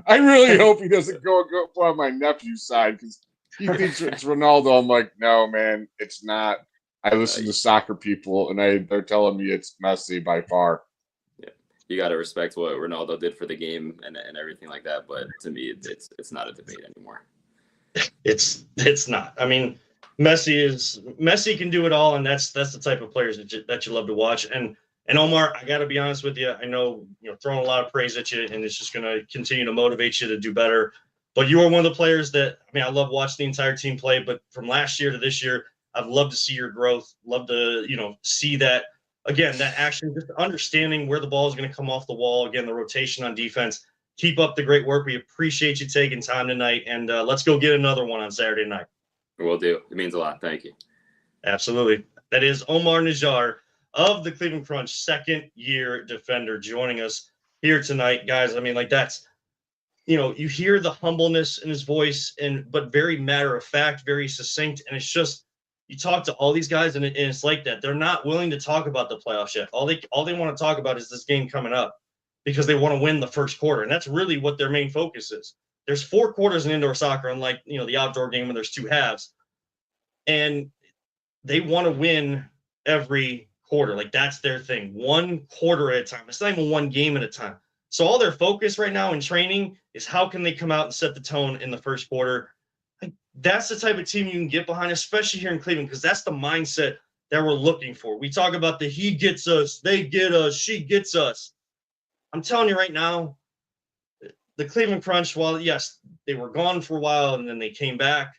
I really hope he doesn't go on my nephew's side, because he thinks it's Ronaldo. I'm like, no, man, it's not. I listen to soccer people, and they're telling me it's Messi by far. Yeah, you got to respect what Ronaldo did for the game and everything like that. But to me, it's not a debate anymore. It's not. I mean, Messi can do it all, and that's the type of players that you love to watch. And Omar, I got to be honest with you. I know throwing a lot of praise at you, and it's just going to continue to motivate you to do better. But you are one of the players that, I love watching the entire team play. But from last year to this year, I've loved to see your growth. Love to see that again, that action, just understanding where the ball is going to come off the wall. Again, the rotation on defense. Keep up the great work. We appreciate you taking time tonight, and let's go get another one on Saturday night. Will do. It means a lot. Thank you. Absolutely. That is Omar Najjar of the Cleveland Crunch, second-year defender, joining us here tonight, guys. That's, you hear the humbleness in his voice, but very matter of fact, very succinct, and it's just you talk to all these guys, and it's like that. They're not willing to talk about the playoffs yet. All they want to talk about is this game coming up, because they want to win the first quarter, and that's really what their main focus is. There's 4 quarters in indoor soccer, unlike the outdoor game when there's 2 halves, and they want to win every quarter. Like, that's their thing. 1 quarter at a time. It's not even 1 game at a time. So all their focus right now in training is how can they come out and set the tone in the first quarter. Like, that's the type of team you can get behind, especially here in Cleveland, because that's the mindset that we're looking for. We talk about the he gets us, they get us, she gets us. I'm telling you right now, the Cleveland Crunch, while yes, they were gone for a while and then they came back,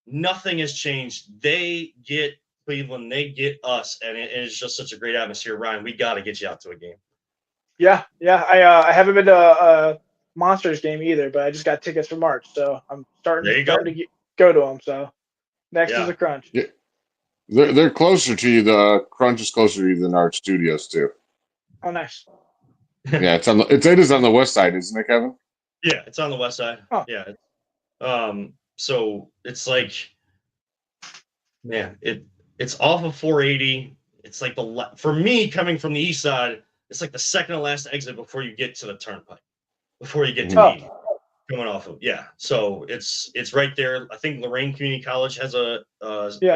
nothing has changed. They get Cleveland, they get us, and it is just such a great atmosphere. Ryan, we got to get you out to a game. Yeah. I haven't been to a Monsters game either, but I just got tickets for March, so I'm starting to go to them. So next is a Crunch. Yeah. They're closer to you. The Crunch is closer to you than our studios too. Oh, nice. Yeah, it is on the west side, isn't it, Kevin? Yeah, it's on the west side. Oh. Yeah. So it's like, man, it's off of 480. It's like for me coming from the east side, it's like the second to last exit before you get to the turnpike, before you get to 80 coming off of. Yeah. So it's right there. I think Lorraine Community College has a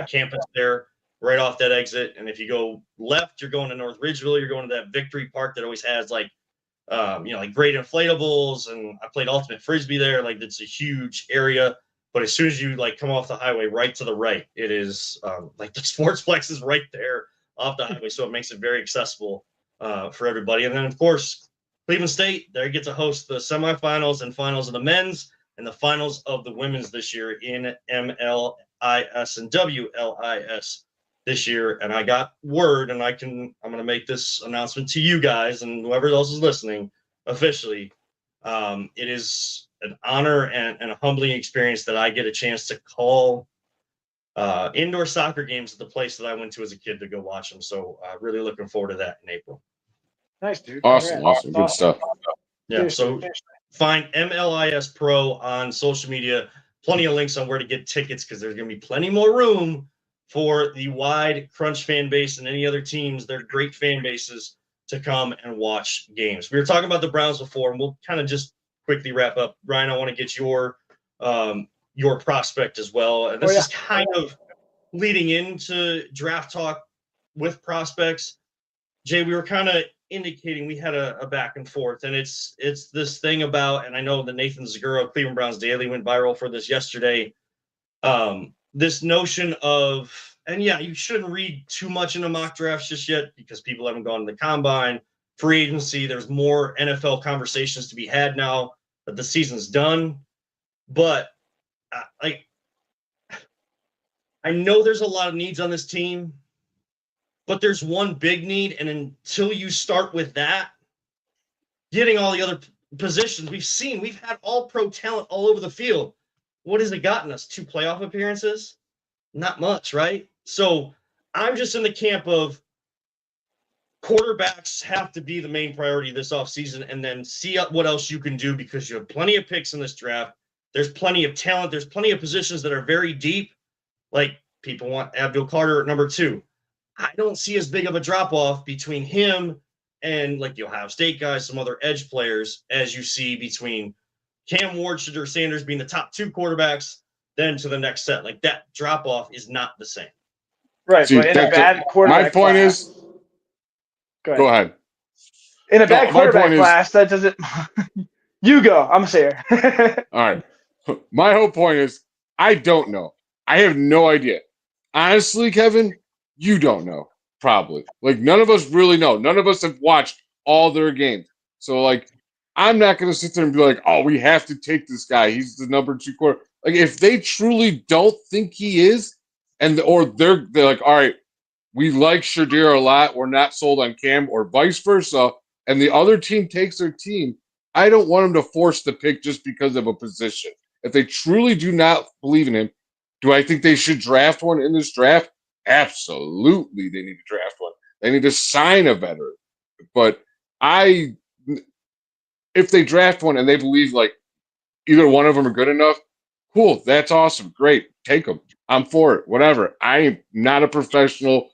campus there right off that exit. And if you go left, you're going to North Ridgeville. You're going to that Victory Park that always has like great inflatables, and I played ultimate frisbee there. Like, it's a huge area, but as soon as you like come off the highway right to the right, it is like the Sportsplex is right there off the highway, so it makes it very accessible for everybody. And then of course Cleveland State, there get to host the semifinals and finals of the men's and the finals of the women's this year in MLIS and WLIS this year. And I got word, and I'm going to make this announcement to you guys and whoever else is listening officially. It is an honor and a humbling experience that I get a chance to call indoor soccer games at the place that I went to as a kid to go watch them. So really looking forward to that in April. Nice, dude. Awesome. Good stuff. Yeah. So find MLIS Pro on social media. Plenty of links on where to get tickets, because there's going to be plenty more room for the wide Crunch fan base and any other teams, their great fan bases, to come and watch games. We were talking about the Browns before, and we'll kind of just quickly wrap up. Ryan, I want to get your prospect as well. And this is kind of leading into draft talk with prospects. Jay, we were kind of indicating we had a back and forth, and it's this thing about, and I know the Nathan Zaguro Cleveland Browns Daily went viral for this yesterday. This notion of, and yeah, you shouldn't read too much into mock drafts just yet, because people haven't gone to the combine, free agency. There's more NFL conversations to be had now that the season's done. But I know there's a lot of needs on this team, but there's one big need. And until you start with that, getting all the other positions, we've had all pro talent all over the field. What has it gotten us? 2 playoff appearances? Not much, right? So I'm just in the camp of quarterbacks have to be the main priority this offseason, and then see what else you can do, because you have plenty of picks in this draft. There's plenty of talent. There's plenty of positions that are very deep. Like, people want Abdul Carter at number 2. I don't see as big of a drop-off between him and like the Ohio State guys, some other edge players, as you see between Cam Ward, Shadur Sanders being the top 2 quarterbacks, then to the next set. Like, that drop-off is not the same. Right. See, but in a bad quarterback my point class, is, go ahead. In a bad quarterback class, that doesn't – you go. I'm a sayer. All right. My whole point is, I don't know. I have no idea. Honestly, Kevin, you don't know, probably. Like, none of us really know. None of us have watched all their games. So, like, I'm not going to sit there and be like, oh, we have to take this guy. He's the number 2 quarter. Like, if they truly don't think he is, or they're like, all right, we like Shadir a lot, we're not sold on Cam, or vice versa, and the other team takes their team, I don't want them to force the pick just because of a position. If they truly do not believe in him, do I think they should draft one in this draft? Absolutely, they need to draft one. They need to sign a veteran. But if they draft one and they believe like either one of them are good enough, cool, that's awesome, great, take them. I'm for it, whatever. I am not a professional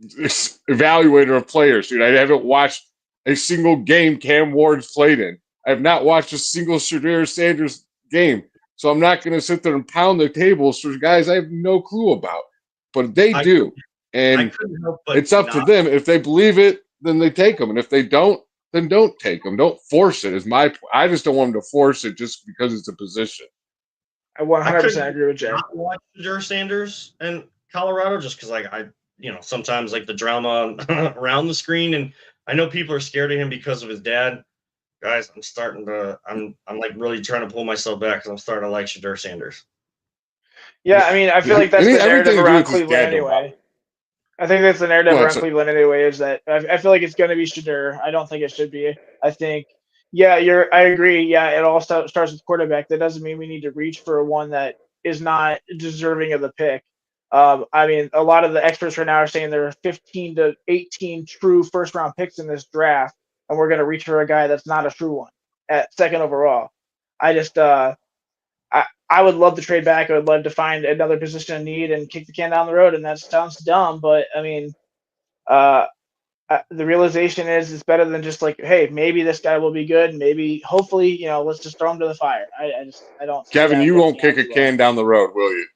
evaluator of players, dude. I haven't watched a single game Cam Ward's played in. I have not watched a single Shadir Sanders game. So I'm not going to sit there and pound the tables for guys I have no clue about. But they do. And it's up to them. If they believe it, then they take them. And if they don't, then don't take them. Don't force it. I just don't want them to force it just because it's a position. I 100% agree with Jay. I watch Shadur Sanders and Colorado just because, like, sometimes like the drama around the screen, and I know people are scared of him because of his dad. Guys, I'm like really trying to pull myself back because I'm starting to like Shadur Sanders. Yeah, I mean, I feel like that's the narrative around Cleveland anyway. I think that's the narrative around Cleveland anyway, is that I feel like it's going to be Shadur. I don't think it should be. I think, I agree. Yeah, it all starts with quarterback. That doesn't mean we need to reach for one that is not deserving of the pick. I mean, a lot of the experts right now are saying there are 15 to 18 true first round picks in this draft, and we're going to reach for a guy that's not a true one at second overall. I just, I would love to trade back. I would love to find another position of need and kick the can down the road. And that sounds dumb, but I mean, the realization is it's better than just like, hey, maybe this guy will be good. Maybe, hopefully, let's just throw him to the fire. I don't. Kevin, you won't kick a can down the road, will you?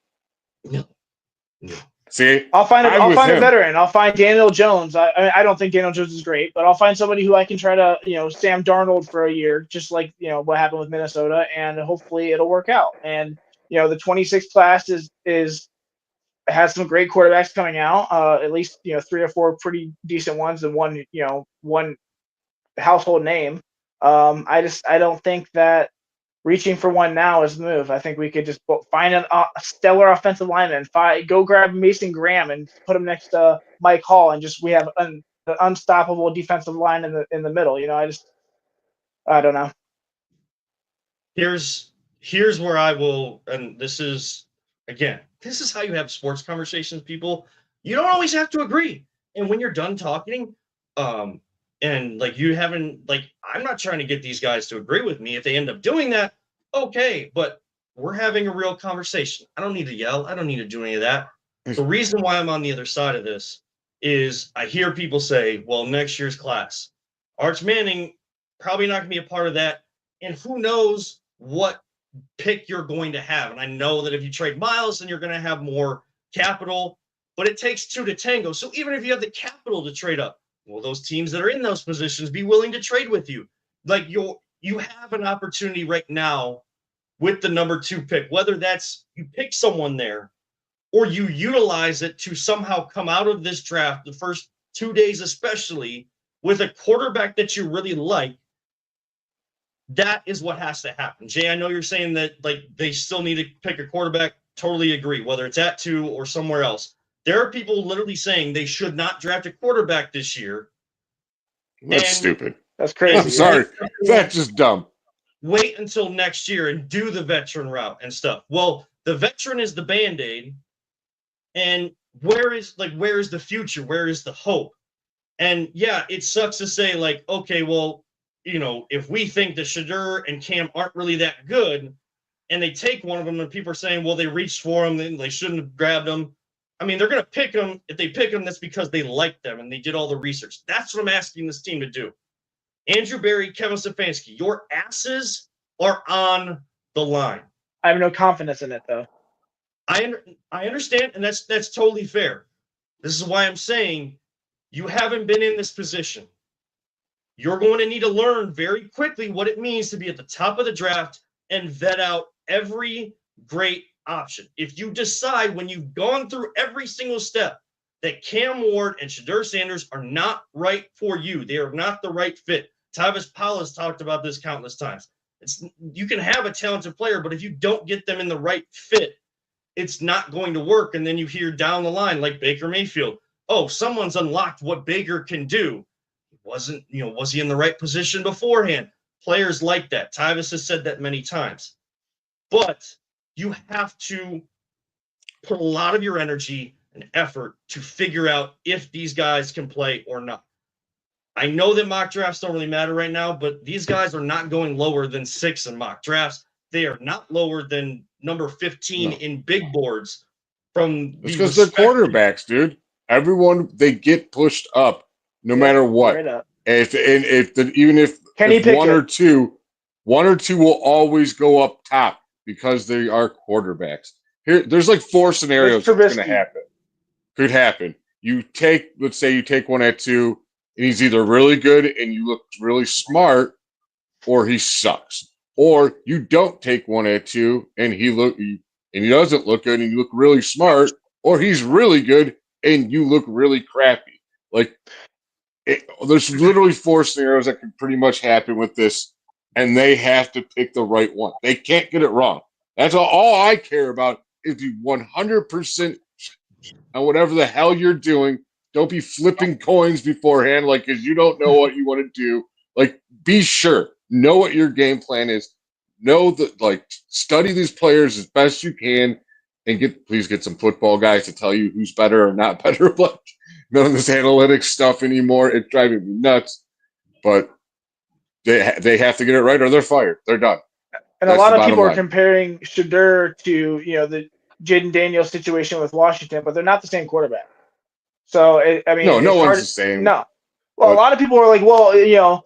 No. No. See, I'll find a him. veteran. I'll find Daniel Jones. I don't think Daniel Jones is great, but I'll find somebody who I can try to, Sam Darnold for a year, just like, what happened with Minnesota, and hopefully it'll work out. And, the 26th class has some great quarterbacks coming out, at least, 3 or 4 pretty decent ones and one household name. I don't think that reaching for one now is the move. I think we could just find a stellar offensive lineman, go grab Mason Graham and put him next to Mike Hall, and we have an unstoppable defensive line in the middle. I don't know. Here's where I will, and this is how you have sports conversations, people. You don't always have to agree. And when you're done talking, and I'm not trying to get these guys to agree with me. If they end up doing that, okay, but we're having a real conversation. I don't need to yell. I don't need to do any of that. The reason why I'm on the other side of this is I hear people say, well, next year's class, Arch Manning probably not going to be a part of that. And who knows what pick you're going to have. And I know that if you trade Miles, then you're going to have more capital, but it takes 2 to tango. So even if you have the capital to trade up, will those teams that are in those positions be willing to trade with you? Like you have an opportunity right now with the number 2 pick, whether that's you pick someone there or you utilize it to somehow come out of this draft, the first 2 days especially, with a quarterback that you really like. That is what has to happen. Jay, I know you're saying that they still need to pick a quarterback. Totally agree, whether it's at 2 or somewhere else. There are people literally saying they should not draft a quarterback this year. That's stupid. That's crazy. I'm sorry. That's just dumb. Wait until next year and do the veteran route and stuff. Well, the veteran is the Band-Aid. And where is the future? Where is the hope? And yeah, it sucks to say okay, well, if we think that Shedeur and Cam aren't really that good and they take one of them and people are saying, well, they reached for them, then they shouldn't have grabbed them. I mean, they're going to pick them. If they pick them, that's because they like them and they did all the research. That's what I'm asking this team to do. Andrew Berry, Kevin Stefanski, your asses are on the line. I have no confidence in it, though. I understand, and that's totally fair. This is why I'm saying you haven't been in this position. You're going to need to learn very quickly what it means to be at the top of the draft and vet out every great option. If you decide when you've gone through every single step that Cam Ward and Shedeur Sanders are not right for you, they are not the right fit. Tavis Powell has talked about this countless times. You can have a talented player, but if you don't get them in the right fit, it's not going to work. And then you hear down the line, like Baker Mayfield, oh, someone's unlocked what Baker can do. Was he in the right position beforehand? Players like that. Tavis has said that many times. But you have to put a lot of your energy and effort to figure out if these guys can play or not. I know that mock drafts don't really matter right now, but these guys are not going lower than 6 in mock drafts. They are not lower than number 15 in big boards from it's because they're quarterbacks, dude. Everyone, they get pushed up no matter what. Right Even if one or two will always go up top because they are quarterbacks. There's 4 scenarios that's going to happen. Could happen. Let's say you take one at 2, and he's either really good and you look really smart, or he sucks. Or you don't take one at 2 and he doesn't look good and you look really smart, or he's really good and you look really crappy. There's literally 4 scenarios that could pretty much happen with this, and they have to pick the right one. They can't get it wrong. That's all I care about is be 100% on whatever the hell you're doing. Don't be flipping coins beforehand, because you don't know what you want to do. Be sure. Know what your game plan is. Know that, study these players as best you can. and please get some football guys to tell you who's better or not better. Like, none of this analytics stuff anymore. It's driving me nuts. But they have to get it right or they're fired. They're done. And That's a lot the of people bottom are comparing Shadur to, the Jaden Daniels situation with Washington, but they're not the same quarterback. So, I mean, No it's one's hard. the same. No. Well, a lot of people are like, well,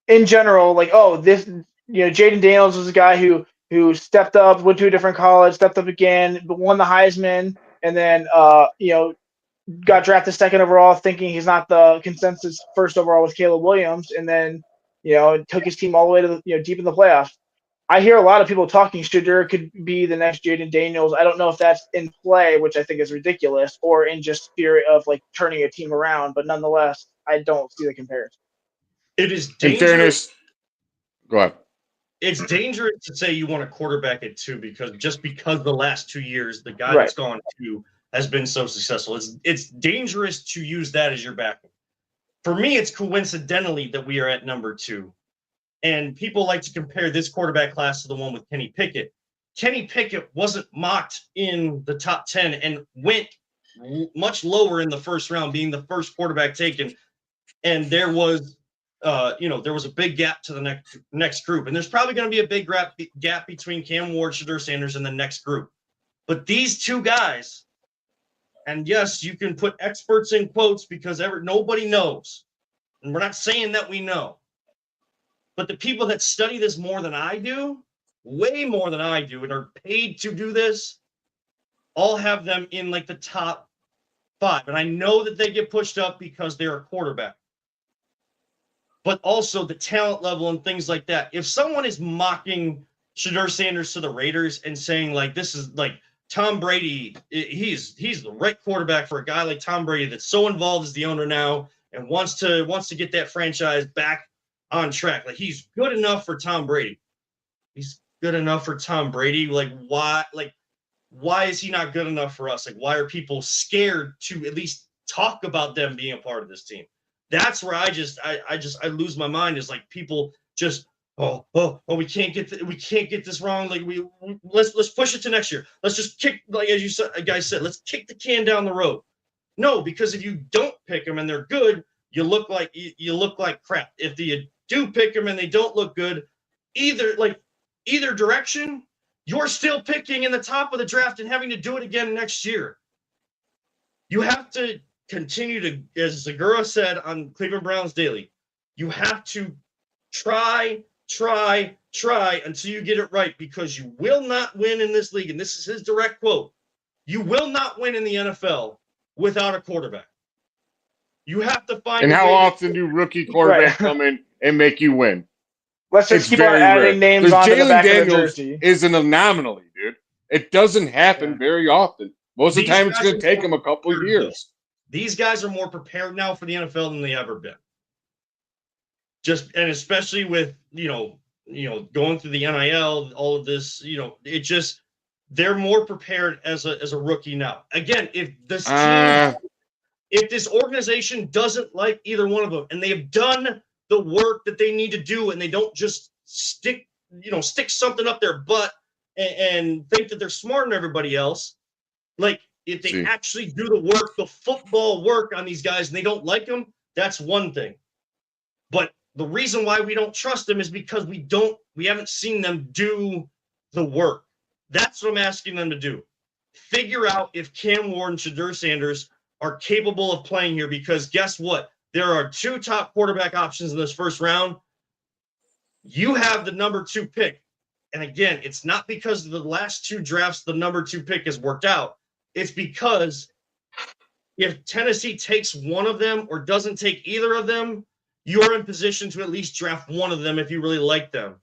in general, like, oh, this, Jaden Daniels was a guy who stepped up, went to a different college, stepped up again, but won the Heisman, and then, got drafted second overall, thinking he's not the consensus first overall with Caleb Williams, and then, took his team all the way to the, deep in the playoffs. I hear a lot of people talking Shadur could be the next Jaden Daniels. I don't know if that's in play, which I think is ridiculous, or in just spirit of like turning a team around. But nonetheless, I don't see the comparison. It is In dangerous. fairness, go ahead. It's dangerous to say you want to quarterback it too, because the last 2 years the guy that's gone to has been so successful. It's dangerous to use that as your backup. For me, it's coincidentally that we are at number 2. And people like to compare this quarterback class to the one with Kenny Pickett. Kenny Pickett wasn't mocked in the top 10 and went much lower in the first round, being the first quarterback taken. And there was, there was a big gap to the next group. And there's probably going to be a big gap between Cam Ward, Shadur Sanders, and the next group. But these two guys, and yes, you can put experts in quotes because nobody knows. And we're not saying that we know. But the people that study this more than I do, way more than I do, and are paid to do this, all have them in like the top 5. And I know that they get pushed up because they're a quarterback. But also the talent level and things like that. If someone is mocking Shadur Sanders to the Raiders and saying like this is like Tom Brady, he's the right quarterback for a guy like Tom Brady that's so involved as the owner now and wants to get that franchise back on track. Like he's good enough for Tom Brady. He's good enough for Tom Brady. Like why is he not good enough for us? Like why are people scared to at least talk about them being a part of this team? That's where I lose my mind. Is like people just we can't get this wrong. Like let's push it to next year. Let's just kick, like as you guys said, let's kick the can down the road. No, because if you don't pick them and they're good, you look like crap. If you do pick them and they don't look good, either direction, you're still picking in the top of the draft and having to do it again next year. You have to continue to, as Zagura said on Cleveland Browns Daily, you have to try until you get it right, because you will not win in this league. And this is his direct quote. You will not win in the NFL without a quarterback. You have to find. And how often do rookie quarterbacks come in and make you win? Let's just keep on adding names onto the back of the jersey. Is an anomaly, dude. It doesn't happen very often. Most of the time, it's going to take them a couple of years. These guys are more prepared now for the NFL than they ever been. And especially with going through the NIL, all of this, they're more prepared as a rookie now. Again, if this team. If this organization doesn't like either one of them and they have done the work that they need to do and they don't just stick something up their butt and think that they're smarter than everybody else, like if they actually do the work, the football work on these guys and they don't like them, that's one thing. But the reason why we don't trust them is because we haven't seen them do the work. That's what I'm asking them to do. Figure out if Cam Ward and Shadur Sanders are capable of playing here, because guess what? There are 2 top quarterback options in this first round. You have the number 2 pick. And again, it's not because of the last 2 drafts the number 2 pick has worked out. It's because if Tennessee takes one of them or doesn't take either of them, you are in position to at least draft one of them if you really like them.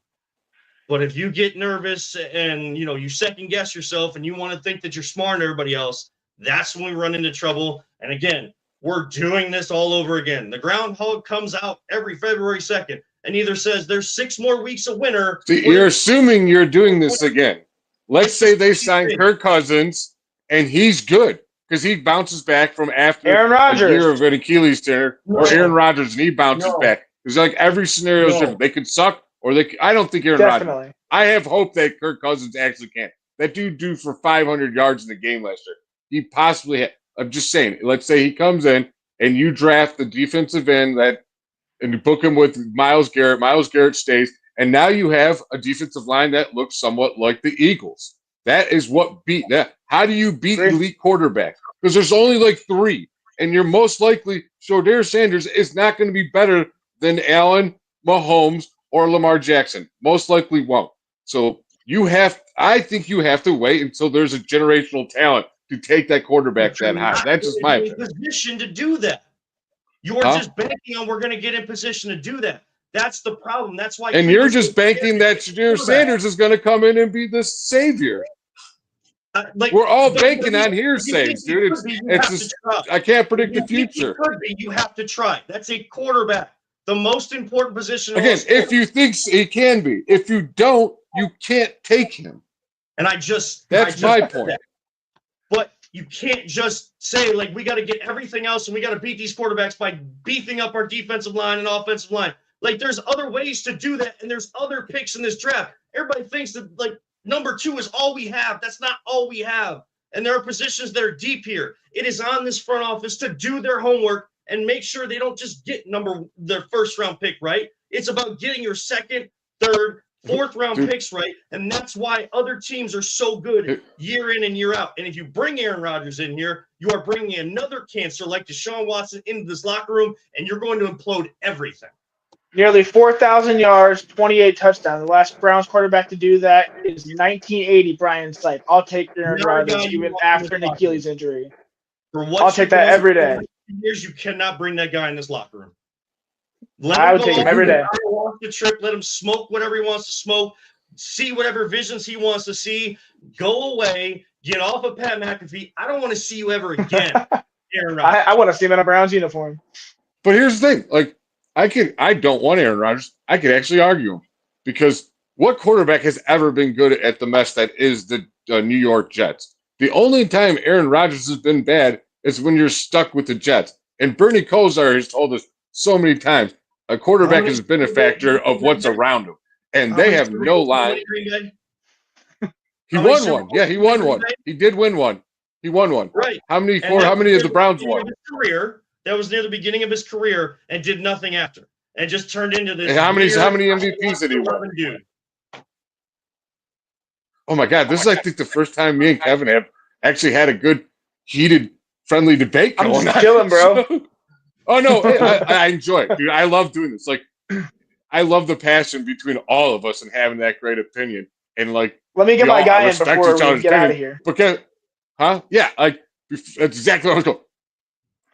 But if you get nervous and you second guess yourself and you want to think that you're smarter than everybody else, that's when we run into trouble. And again, we're doing this all over again. The groundhog comes out every February 2nd and either says there's 6 more weeks of winter. See, you're assuming you're doing this again. Let's say they sign Kirk Cousins and he's good because he bounces back from after Aaron Rodgers. a year of an Achilles tear, or Aaron Rodgers and he bounces back. It's like every scenario is different. They could suck or I don't think Aaron Rodgers. I have hope that Kirk Cousins actually can. that dude do for 500 yards in the game last year? He possibly had. I'm just saying, let's say he comes in and you draft the defensive end and you book him with Myles Garrett. Myles Garrett stays, and now you have a defensive line that looks somewhat like the Eagles. That is what beat that. How do you beat elite quarterbacks? Because there's only like 3, and you're most likely Shedeur Sanders is not going to be better than Allen, Mahomes, or Lamar Jackson. Most likely won't. So I think you have to wait until there's a generational talent to take that quarterback that high. That's just my opinion. Position to do that. You are just banking on we're going to get in position to do that. That's the problem. That's why. And you're just banking that Shedeur Sanders is going to come in and be the savior. We're all banking on hearsays, dude. I can't predict the future. You have to try. That's a quarterback, the most important position. Again, if you think he can be, if you don't, you can't take him. And that's my point. But you can't just say, like, we got to get everything else and we got to beat these quarterbacks by beefing up our defensive line and offensive line. Like, there's other ways to do that, and there's other picks in this draft. Everybody thinks that, like, number 2 is all we have. That's not all we have. And there are positions that are deep here. It is on this front office to do their homework and make sure they don't just get their first-round pick right. It's about getting your second, third, fourth-round picks right, and that's why other teams are so good year in and year out. And if you bring Aaron Rodgers in here, you are bringing another cancer like Deshaun Watson into this locker room, and you're going to implode everything. Nearly 4,000 yards, 28 touchdowns. The last Browns quarterback to do that is 1980, Brian Sipe. I'll take Aaron Rodgers even after an Achilles injury. I'll take that every day. Years, you cannot bring that guy in this locker room. I would take him every day. Let him smoke whatever he wants to smoke, see whatever visions he wants to see, go away, get off of Pat McAfee. I don't want to see you ever again, Aaron Rodgers. I want to see him in a Browns uniform. But here's the thing. Like, I don't want Aaron Rodgers. I could actually argue him because what quarterback has ever been good at the mess that is the New York Jets? The only time Aaron Rodgers has been bad is when you're stuck with the Jets. And Bernie Kosar has told us so many times a quarterback is a benefactor of what's around him. And they have no line. He won one. Yeah, he won one. He did win one. He won one. Right. How many of the Browns won? That was near the beginning of his career and did nothing after. And just turned into this. And how many MVPs did he win? Dude. Oh my God. This is, I think, the first time me and Kevin have actually had a good, heated, friendly debate going on. I'm just chilling, bro. Oh, no. I enjoy it, dude. I love doing this. Like, I love the passion between all of us and having that great opinion. And, like, let me get my guy in before we get out of here. Because, yeah, like, that's exactly what I was going.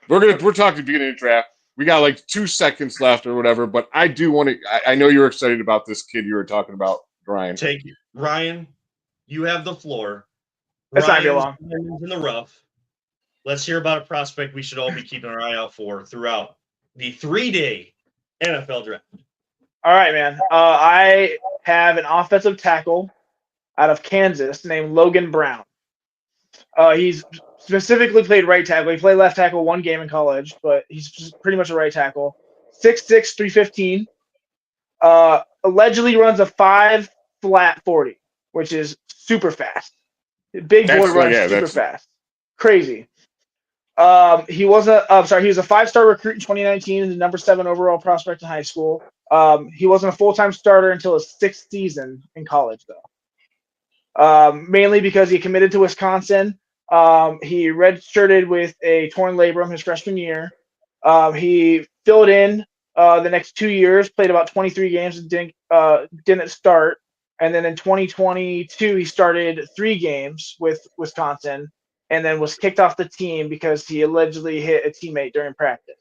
We're talking beginning of draft. We got like 2 seconds left or whatever, but I do want to. I know you're excited about this kid you were talking about, Ryan. Take it, Ryan. You have the floor. That's not long. In the rough. Let's hear about a prospect we should all be keeping our eye out for throughout the 3-day NFL draft. All right, man. I have an offensive tackle out of Kansas named Logan Brown. He's specifically played right tackle. He played left tackle one game in college, but he's pretty much a right tackle. 6'6", 315. Allegedly runs a 5 flat 40, which is super fast. Big boy runs super fast. Crazy. He was a 5-star recruit in 2019 and the number 7 overall prospect in high school. He wasn't a full-time starter until his 6th season in college, though. Mainly because he committed to Wisconsin. He redshirted with a torn labrum his freshman year. He filled in the next 2 years, played about 23 games and didn't start. And then in 2022, he started 3 games with Wisconsin and then was kicked off the team because he allegedly hit a teammate during practice.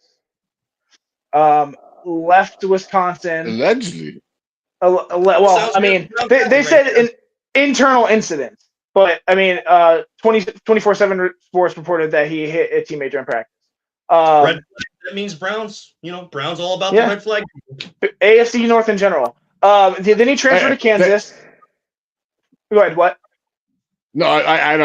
Left Wisconsin. Allegedly? Well, I mean, they said an internal incident. But, I mean, 24/7 Sports reported that he hit a teammate during practice. Red flag, that means Browns. Browns all about the red flag. AFC North in general. Then he transferred to Kansas. Go ahead, what? No, I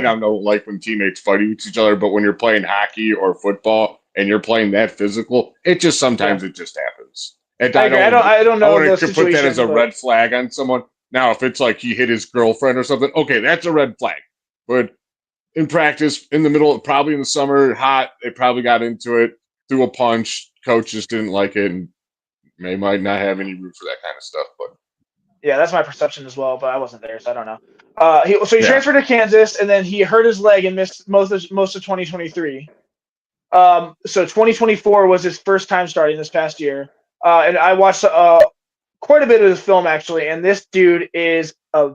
don't know like when teammates fight each other, but when you're playing hockey or football and you're playing that physical, it just sometimes it just happens. And I don't know. I don't know. I want to put that as a red flag on someone. Now, if it's like he hit his girlfriend or something, okay, that's a red flag. But in practice, in the middle, probably in the summer, hot, they probably got into it, threw a punch. Coach just didn't like it, and they might not have any room for that kind of stuff. But Yeah, that's my perception as well, but I wasn't there, so I don't know. He Yeah. transferred to Kansas, and then he hurt his leg and missed most of 2023. So 2024 was his first time starting this past year, and I watched quite a bit of this film actually. And this dude is a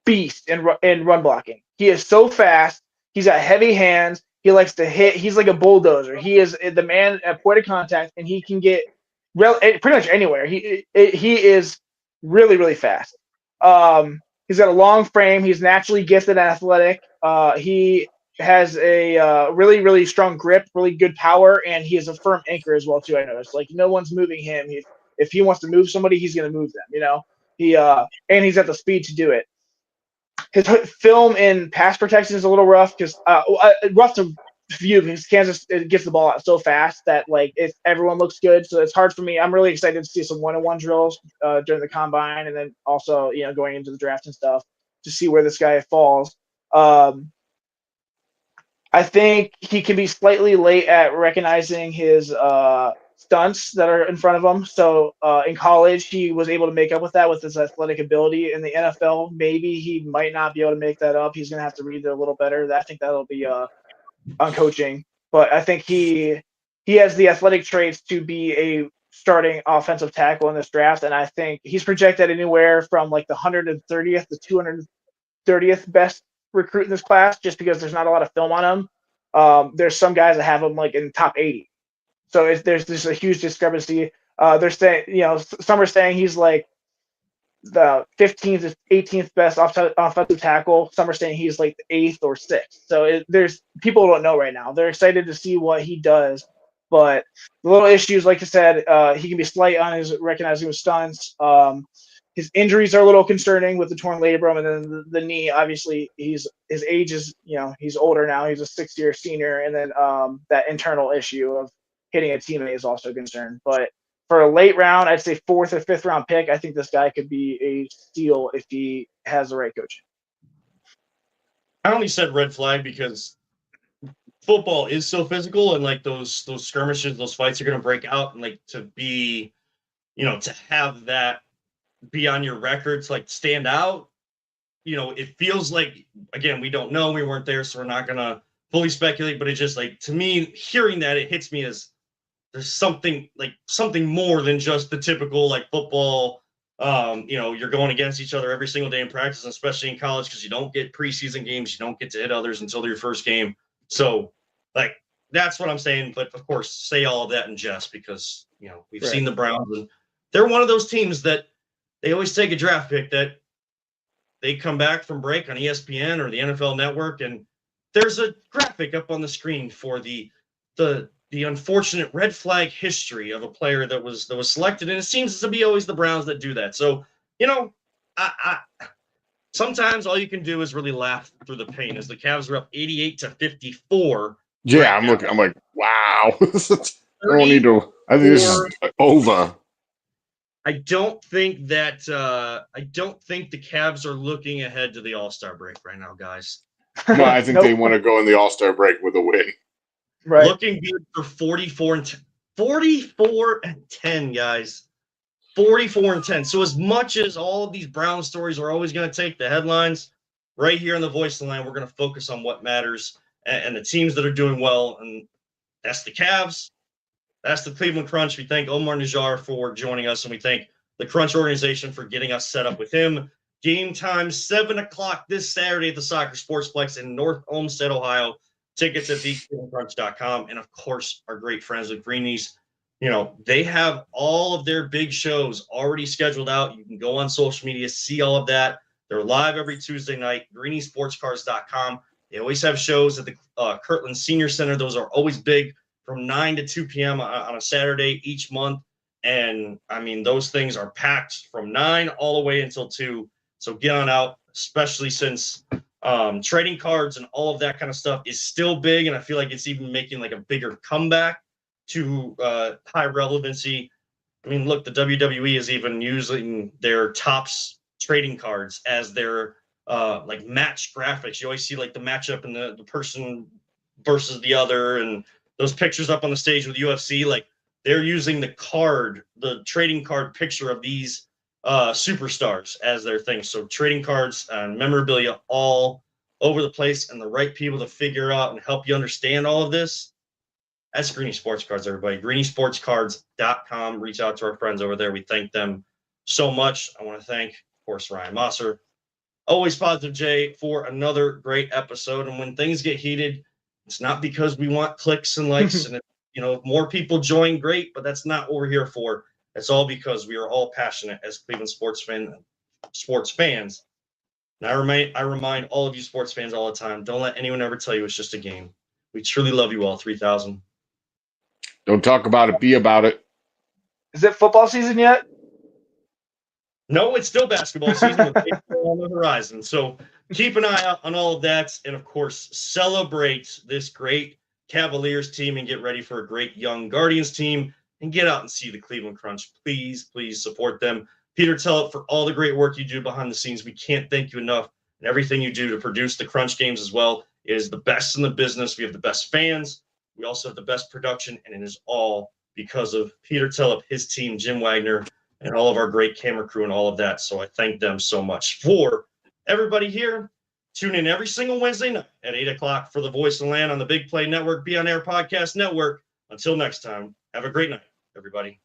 beast in run blocking. He is so fast. He's got heavy hands. He likes to hit. He's like a bulldozer. He is the man at point of contact, and he can get pretty much anywhere. He is really, really fast. He's got a long frame. He's naturally gifted and athletic. He has a really, really strong grip, really good power, and he is a firm anchor as well too. I noticed, like, no one's moving him. If he wants to move somebody, he's going to move them. And he's got the speed to do it. His film in pass protection is a little rough because rough to view because Kansas gets the ball out so fast that like everyone looks good, so it's hard for me. I'm really excited to see some one-on-one drills during the combine, and then also going into the draft and stuff to see where this guy falls. I think he can be slightly late at recognizing his stunts that are in front of him. So in college, he was able to make up with that with his athletic ability. In the NFL, maybe he might not be able to make that up. He's going to have to read it a little better. I think that'll be on coaching. But I think he has the athletic traits to be a starting offensive tackle in this draft. And I think he's projected anywhere from like the 130th to 230th best recruit in this class, just because there's not a lot of film on him. There's some guys that have him like in the top 80. So there's a huge discrepancy. They're saying, some are saying he's like the 15th to 18th best offensive tackle. Some are saying he's like the 8th or 6th. So there's people who don't know right now. They're excited to see what he does. But the little issues, like I said, he can be slight on his recognizing his stunts. His injuries are a little concerning with the torn labrum, and then the knee. Obviously, his age is, he's older now. He's a 6-year senior, and then that internal issue of hitting a teammate is also a concern. But for a late round, I'd say 4th or 5th round pick, I think this guy could be a steal if he has the right coaching. I only said red flag because football is so physical, and like those skirmishes, those fights are going to break out, and like to be, to have that be on your records, like stand out, it feels like, again, we don't know, we weren't there, so we're not gonna fully speculate, but it just, like, to me, hearing that, it hits me as there's something more than just the typical like football. You're going against each other every single day in practice, especially in college, because you don't get preseason games, you don't get to hit others until your first game. So like that's what I'm saying. But of course, say all of that in jest, because we've seen the Browns, and they're one of those teams that they always take a draft pick that they come back from break on ESPN or the NFL Network, and there's a graphic up on the screen for the unfortunate red flag history of a player that was selected, and it seems to be always the Browns that do that. So, I sometimes all you can do is really laugh through the pain, as the Cavs are up 88-54. Yeah, I'm looking. I'm like, wow. I don't need to. I think this is over. I don't think the Cavs are looking ahead to the All-Star break right now, guys. No, I think they want to go in the All-Star break with a win. Right. Looking good for 44-10, guys. 44-10. So as much as all of these Brown stories are always going to take the headlines, right here in the Voice of the Land, we're going to focus on what matters and the teams that are doing well. And that's the Cavs. That's the Cleveland Crunch. We thank Omar Najjar for joining us, and we thank the Crunch organization for getting us set up with him. Game time, 7 o'clock this Saturday at the Soccer Sportsplex in North Olmsted, Ohio. Tickets at theclevelandcrunch.com. And, of course, our great friends with Greenies. They have all of their big shows already scheduled out. You can go on social media, see all of that. They're live every Tuesday night, greeniesportscars.com. They always have shows at the Kirtland Senior Center. Those are always big, from 9 to 2 p.m. on a Saturday each month. And, I mean, those things are packed from 9 all the way until 2. So get on out, especially since trading cards and all of that kind of stuff is still big. And I feel like it's even making like a bigger comeback to high relevancy. I mean, look, the WWE is even using their Topps trading cards as their like match graphics. You always see like the matchup and the person versus the other, and those pictures up on the stage with UFC. Like they're using the trading card picture of these superstars as their thing. So trading cards and memorabilia all over the place, and the right people to figure out and help you understand all of this. That's Greeny Sports Cards, everybody. GreenySportsCards.com. Reach out to our friends over there. We thank them so much. I want to thank, of course, Ryan Mosser, Always Positive Jay, for another great episode. And when things get heated, it's not because we want clicks and likes and if more people join, great, but that's not what we're here for. It's all because we are all passionate as Cleveland sports fans. And I remind all of you sports fans all the time, don't let anyone ever tell you it's just a game. We truly love you all, 3,000. Don't talk about it, be about it. Is it football season yet? No, it's still basketball season with baseball on the horizon. So keep an eye out on all of that. And, of course, celebrate this great Cavaliers team and get ready for a great young Guardians team and get out and see the Cleveland Crunch. Please, please support them. Peter Tellett, for all the great work you do behind the scenes, we can't thank you enough. And everything you do to produce the Crunch games as well is the best in the business. We have the best fans. We also have the best production, and it is all because of Peter Tellett, his team, Jim Wagner, and all of our great camera crew and all of that. So I thank them so much. For everybody here, tune in every single Wednesday night at 8 o'clock for The Voice of the Land on the Big Play Network, Be On Air Podcast Network. Until next time, have a great night, everybody.